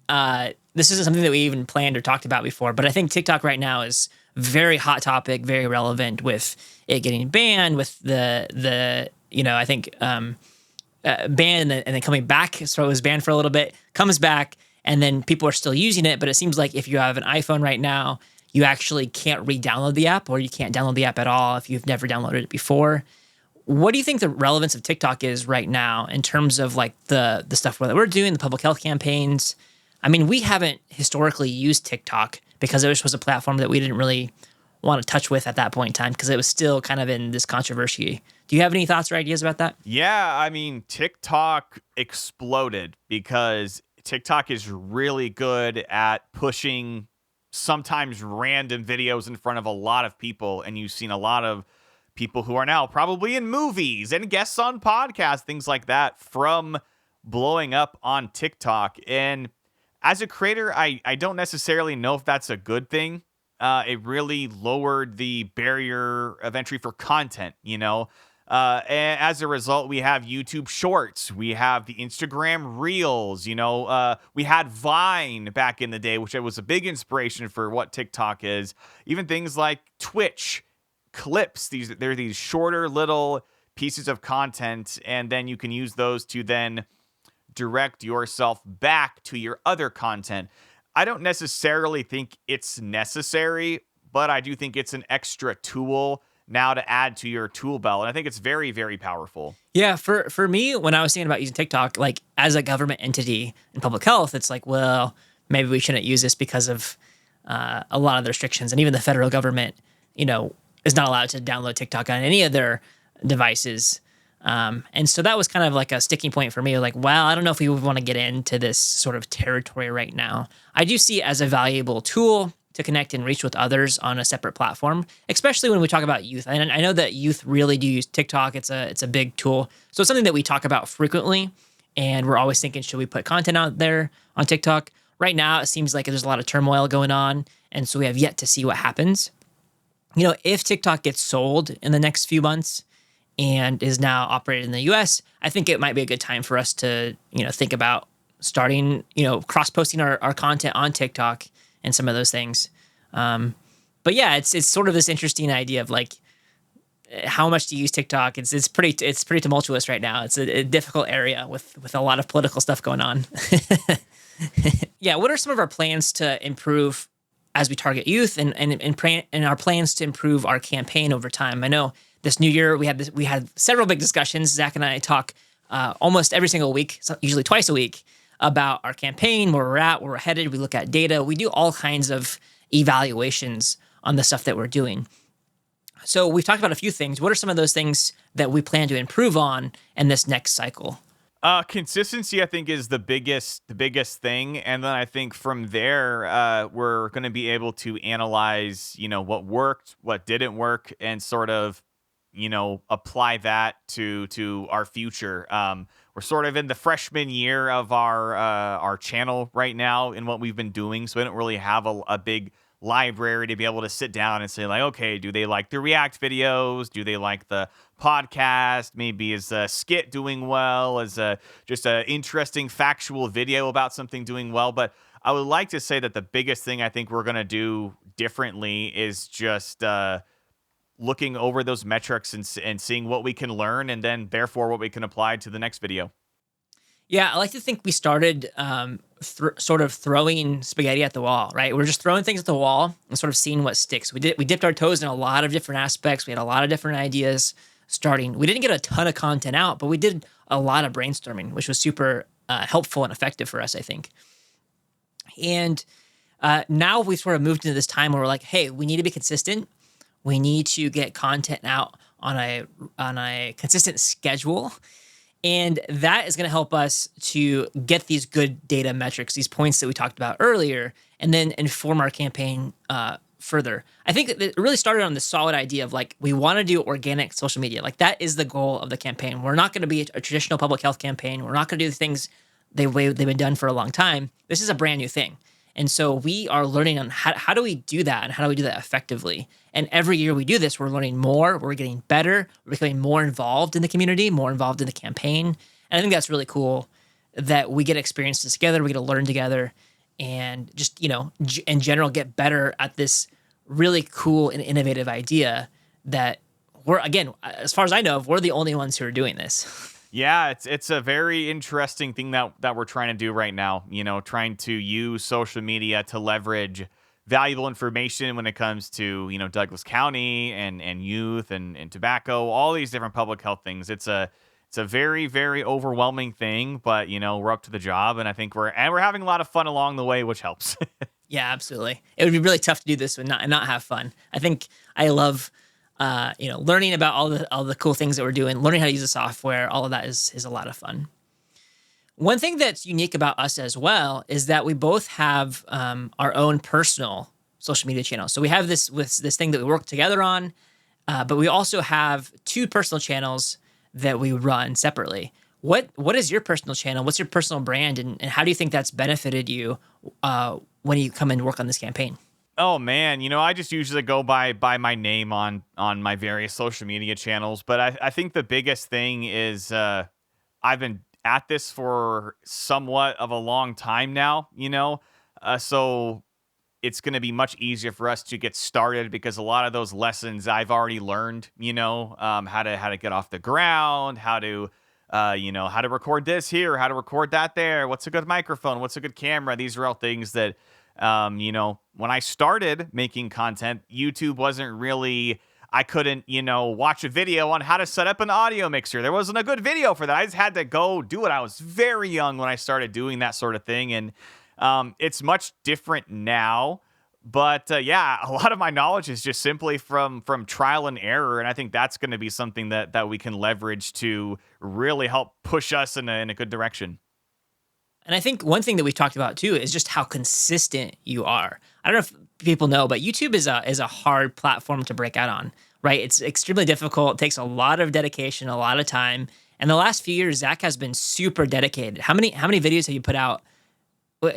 this isn't something that we even planned or talked about before, but I think TikTok right now is very hot topic, very relevant with it getting banned, with the I think banned and then coming back. So it was banned for a little bit, comes back, and then people are still using it. But it seems like if you have an iPhone right now, you actually can't re-download the app, or you can't download the app at all if you've never downloaded it before. What do you think the relevance of TikTok is right now in terms of like the stuff that we're doing, the public health campaigns? I mean, we haven't historically used TikTok because it was a platform that we didn't really want to touch with at that point in time because it was still kind of in this controversy. Do you have any thoughts or ideas about that? Yeah, I mean, TikTok exploded because TikTok is really good at pushing sometimes random videos in front of a lot of people, and you've seen a lot of people who are now probably in movies and guests on podcasts, things like that, from blowing up on TikTok. And as a creator, I don't necessarily know if that's a good thing. It really lowered the barrier of entry for content, and as a result, we have YouTube Shorts, we have the Instagram Reels, we had Vine back in the day, which was a big inspiration for what TikTok is. Even things like Twitch clips, they're these shorter little pieces of content, and then you can use those to then direct yourself back to your other content. I don't necessarily think it's necessary, but I do think it's an extra tool now to add to your tool belt. And I think it's very, very powerful. Yeah, for me, when I was thinking about using TikTok, like as a government entity in public health, it's like, well, maybe we shouldn't use this because of a lot of the restrictions. And even the federal government, is not allowed to download TikTok on any of their devices. And so that was kind of like a sticking point for me. Like, well, I don't know if we would want to get into this sort of territory right now. I do see it as a valuable tool to connect and reach with others on a separate platform, especially when we talk about youth. And I know that youth really do use TikTok. It's a big tool. So it's something that we talk about frequently. And we're always thinking, should we put content out there on TikTok? Right now, it seems like there's a lot of turmoil going on. And so we have yet to see what happens. If TikTok gets sold in the next few months and is now operated in the US, I think it might be a good time for us to, think about starting, cross-posting our content on TikTok and some of those things. But yeah, it's sort of this interesting idea of like, how much to use TikTok. It's pretty tumultuous right now. It's a difficult area with a lot of political stuff going on. Yeah, what are some of our plans to improve as we target youth and our plans to improve our campaign over time? I know this new year we had several big discussions. Zach and I talk almost every single week, usually twice a week, about our campaign, where we're at, where we're headed. We look at data. We do all kinds of evaluations on the stuff that we're doing. So we've talked about a few things. What are some of those things that we plan to improve on in this next cycle? Consistency, I think, is the biggest thing. And then I think from there, we're going to be able to analyze, what worked, what didn't work, and sort of, apply that to our future. We're sort of in the freshman year of our channel right now in what we've been doing. So we don't really have a big library to be able to sit down and say like, okay, do they like the React videos? Do they like the podcast? Maybe is a skit doing well? Is just a interesting factual video about something doing well? But I would like to say that the biggest thing I think we're going to do differently is just looking over those metrics and seeing what we can learn, and then therefore what we can apply to the next video. Yeah, I like to think we started sort of throwing spaghetti at the wall, right? We're just throwing things at the wall and sort of seeing what sticks. We dipped our toes in a lot of different aspects. We had a lot of different ideas starting. We didn't get a ton of content out, but we did a lot of brainstorming, which was super helpful and effective for us, I think. And now we've sort of moved into this time where we're like, hey, we need to be consistent. We need to get content out on a consistent schedule. And that is going to help us to get these good data metrics, these points that we talked about earlier, and then inform our campaign further. I think it really started on the solid idea of like, we want to do organic social media. Like that is the goal of the campaign. We're not going to be a traditional public health campaign. We're not going to do the things the way they've been done for a long time. This is a brand new thing. And so we are learning on how do we do that and how do we do that effectively. And every year we do this, we're learning more, we're getting better, we're becoming more involved in the community, more involved in the campaign. And I think that's really cool that we get experiences together, we get to learn together, and just, in general, get better at this really cool and innovative idea that we're, again, as far as I know, we're the only ones who are doing this. Yeah, it's a very interesting thing that we're trying to do right now, trying to use social media to leverage valuable information when it comes to, Douglas County and youth and tobacco, all these different public health things. It's a very, very overwhelming thing, but, we're up to the job, and I think we're having a lot of fun along the way, which helps. Yeah, absolutely. It would be really tough to do this and not have fun. I think I love learning about all the cool things that we're doing, learning how to use the software, all of that is a lot of fun. One thing that's unique about us as well is that we both have our own personal social media channels. So we have this thing that we work together on, but we also have two personal channels that we run separately. What is your personal channel? What's your personal brand, and how do you think that's benefited you when you come and work on this campaign? Oh man, I just usually go by my name on my various social media channels, but I think the biggest thing is I've been at this for somewhat of a long time now, so it's going to be much easier for us to get started because a lot of those lessons I've already learned, how to get off the ground, how to record this here, how to record that there, what's a good microphone, what's a good camera. These are all things that when I started making content, YouTube wasn't really, I couldn't, watch a video on how to set up an audio mixer. There wasn't a good video for that. I just had to go do it. I was very young when I started doing that sort of thing. And it's much different now. But yeah, a lot of my knowledge is just simply from trial and error. And I think that's going to be something that we can leverage to really help push us in a good direction. And I think one thing that we've talked about too is just how consistent you are. I don't know if people know, but YouTube is a hard platform to break out on, right? It's extremely difficult. It takes a lot of dedication, a lot of time. And the last few years, Zach has been super dedicated. How many videos have you put out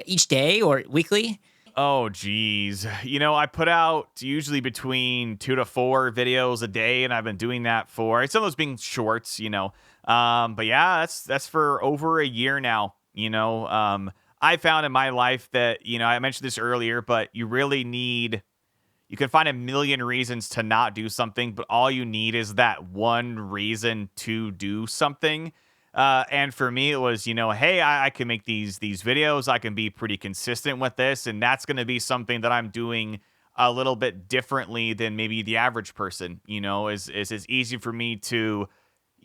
each day or weekly? Oh, geez. I put out usually between 2 to 4 videos a day, and I've been doing that for some of those being shorts, But yeah, that's for over a year now. I found in my life that, I mentioned this earlier, but you can find a million reasons to not do something, but all you need is that one reason to do something. And for me, it was, hey, I can make these videos. I can be pretty consistent with this. And that's going to be something that I'm doing a little bit differently than maybe the average person, is easy for me to,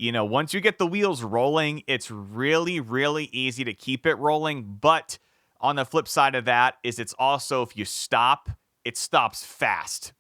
once you get the wheels rolling, it's really, really easy to keep it rolling. But on the flip side of that is it's also, if you stop, it stops fast,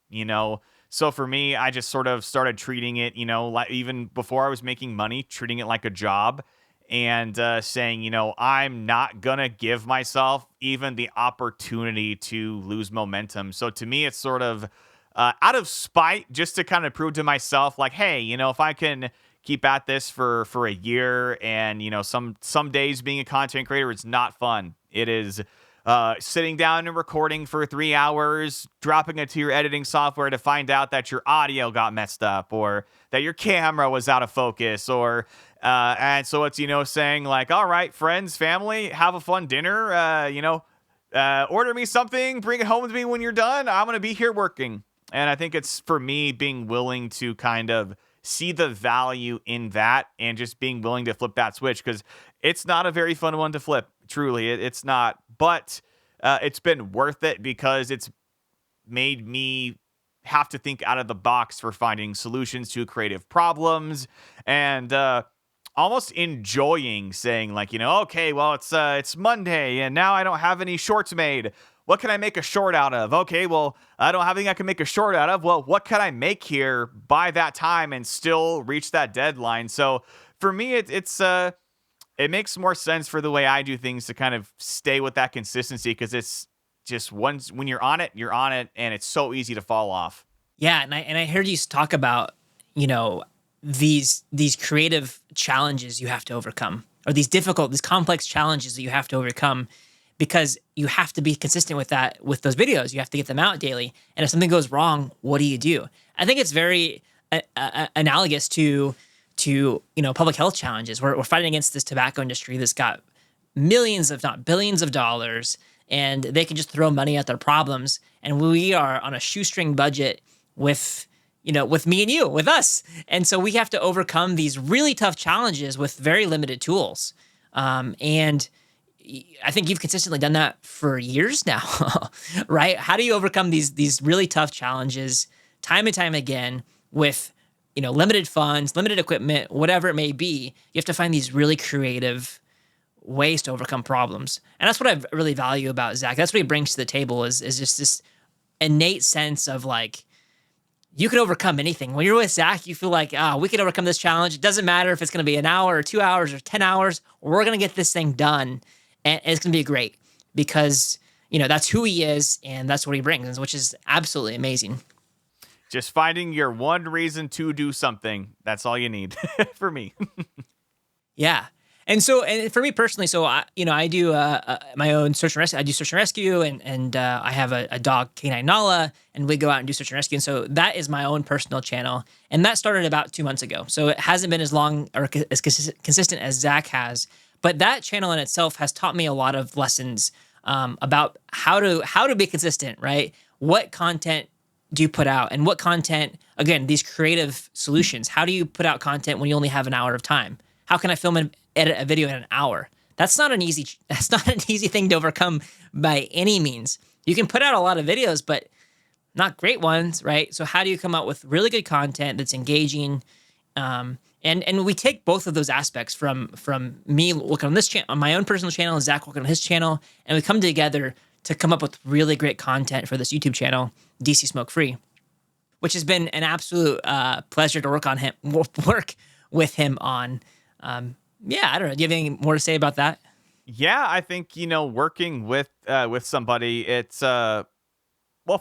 So for me, I just sort of started treating it, like even before I was making money, treating it like a job and saying, I'm not going to give myself even the opportunity to lose momentum. So to me, it's sort of out of spite, just to kind of prove to myself like, hey, if I can keep at this for a year and, some days being a content creator, it's not fun. It is sitting down and recording for 3 hours, dropping it to your editing software to find out that your audio got messed up or that your camera was out of focus, or and so it's, saying like, all right, friends, family, have a fun dinner, order me something, bring it home to me when you're done. I'm going to be here working. And I think it's, for me, being willing to kind of see the value in that and just being willing to flip that switch, because it's not a very fun one to flip. Truly, it's not. But it's been worth it because it's made me have to think out of the box for finding solutions to creative problems, and almost enjoying saying like, okay, well, it's Monday and now I don't have any shorts made. What can I make a short out of? Okay, well, I don't have anything I can make a short out of. Well, what can I make here by that time and still reach that deadline? So for me, it makes more sense for the way I do things to kind of stay with that consistency, because it's just when you're on it, and it's so easy to fall off. Yeah, and I heard you talk about, these creative challenges you have to overcome, or these complex challenges that you have to overcome, because you have to be consistent with those videos. You have to get them out daily. And if something goes wrong, what do you do? I think it's very analogous to public health challenges. We're fighting against this tobacco industry that's got millions, if not billions of dollars, and they can just throw money at their problems. And we are on a shoestring budget with me and you, with us. And so we have to overcome these really tough challenges with very limited tools. And I think you've consistently done that for years now, right? How do you overcome these really tough challenges time and time again with, limited funds, limited equipment, whatever it may be? You have to find these really creative ways to overcome problems. And that's what I really value about Zach. That's what he brings to the table is just this innate sense of like, you can overcome anything. When you're with Zach, you feel like, we can overcome this challenge. It doesn't matter if it's going to be an hour or 2 hours or 10 hours, we're going to get this thing done. And it's going to be great because, that's who he is and that's what he brings, which is absolutely amazing. Just finding your one reason to do something. That's all you need for me. Yeah. And for me personally, so I do my own search and rescue. I do search and rescue, and I have a dog, Canine Nala, and we go out and do search and rescue. And so that is my own personal channel, and that started about 2 months ago. So it hasn't been as long or as consistent as Zach has, but that channel in itself has taught me a lot of lessons about how to be consistent, right? What content do you put out, and what content? Again, these creative solutions. How do you put out content when you only have an hour of time? How can I film and edit a video in an hour? That's not an easy thing to overcome by any means. You can put out a lot of videos, but not great ones, right? So how do you come out with really good content that's engaging? And we take both of those aspects from me working on this channel, on my own personal channel, and Zach working on his channel, and we come together to come up with really great content for this YouTube channel, DCSmokeFree, which has been an absolute pleasure to work with him on. Yeah, I don't know. Do you have anything more to say about that? Yeah, I think, working with somebody, it's, well,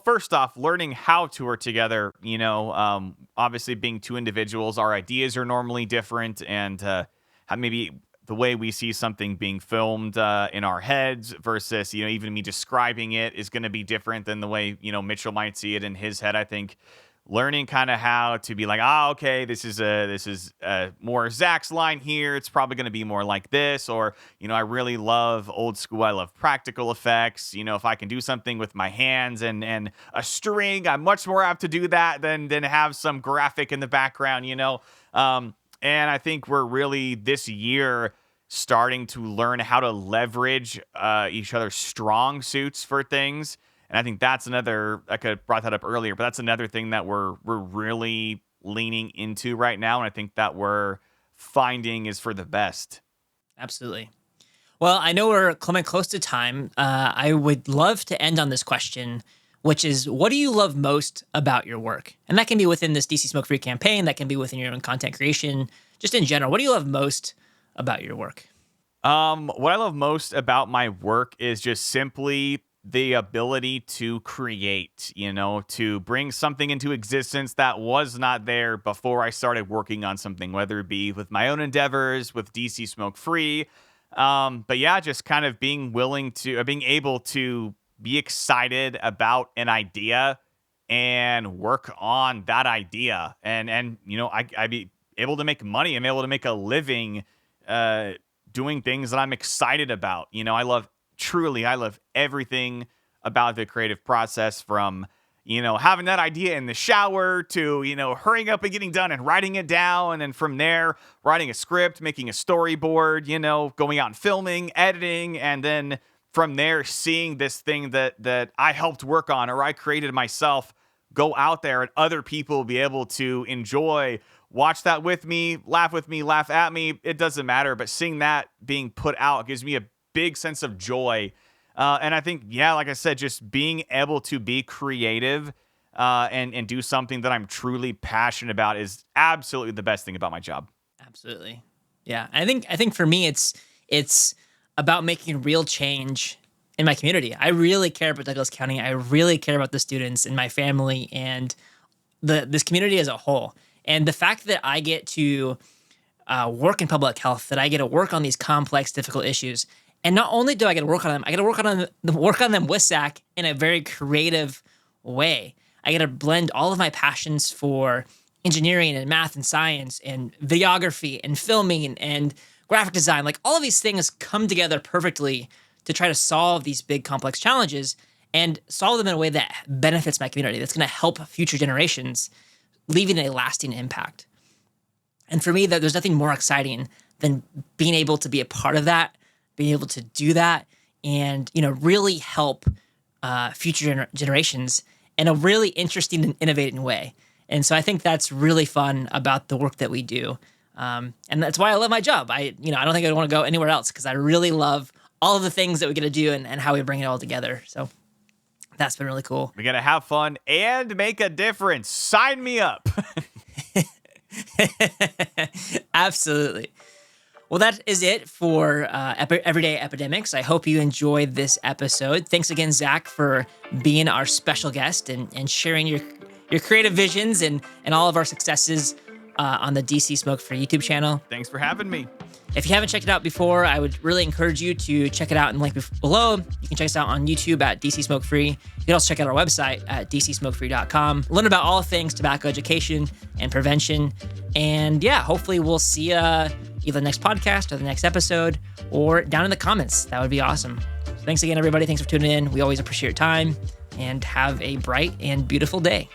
first off, learning how to work together, obviously being two individuals, our ideas are normally different, and how maybe the way we see something being filmed in our heads versus, even me describing it is going to be different than the way, Mitchell might see it in his head. I think learning kind of how to be like, okay, this is more Zach's line here. It's probably going to be more like this. Or, I really love old school. I love practical effects. If I can do something with my hands and a string, I'm much more apt to do that than have some graphic in the background, and I think we're really this year starting to learn how to leverage each other's strong suits for things. And I think that's another, I could have brought that up earlier, but that's another thing that we're really leaning into right now. And I think that we're finding is for the best. Absolutely. Well, I know we're coming close to time. I would love to end on this question, which is, what do you love most about your work? And that can be within this DC Smoke Free campaign. That can be within your own content creation. Just in general, what do you love most about your work? What I love most about my work is just simply the ability to create, to bring something into existence that was not there before I started working on something, whether it be with my own endeavors, with DC Smoke Free, But yeah, just kind of being able to be excited about an idea and work on that idea. And I be able to make money. I'm able to make a living doing things that I'm excited about. I love everything about the creative process, from having that idea in the shower to, hurrying up and getting done and writing it down. And from there, writing a script, making a storyboard, going out and filming, editing. And then from there, seeing this thing that I helped work on or I created myself go out there and other people be able to enjoy, watch that with me, laugh at me. It doesn't matter. But seeing that being put out gives me a big sense of joy. And I think, like I said, just being able to be creative and do something that I'm truly passionate about is absolutely the best thing about my job. Absolutely. Yeah. I think for me, it's about making real change in my community. I really care about Douglas County. I really care about the students and my family and this community as a whole. And the fact that I get to work in public health, that I get to work on these complex, difficult issues. And not only do I get to work on them, I get to work on them with Zach in a very creative way. I get to blend all of my passions for engineering and math and science and videography and filming and graphic design. Like, all of these things come together perfectly to try to solve these big, complex challenges and solve them in a way that benefits my community, that's going to help future generations, leaving a lasting impact. And for me, there's nothing more exciting than being able to be a part of that, being able to do that, and really help future generations in a really interesting and innovative way. And so I think that's really fun about the work that we do, and that's why I love my job. I don't think I want to go anywhere else, because I really love all of the things that we get to do and how we bring it all together. So that's been really cool. We're gonna have fun and make a difference. Sign me up. Absolutely. Well, that is it for Everyday Epidemics. I hope you enjoyed this episode. Thanks again, Zach, for being our special guest and sharing your creative visions and all of our successes on the DCSmokeFree YouTube channel. Thanks for having me. If you haven't checked it out before, I would really encourage you to check it out in the link below. You can check us out on YouTube at DCSmokeFree. You can also check out our website at DCSmokeFree.com. Learn about all things tobacco education and prevention. And hopefully we'll see you either the next podcast or the next episode or down in the comments. That would be awesome. So thanks again, everybody. Thanks for tuning in. We always appreciate your time, and have a bright and beautiful day.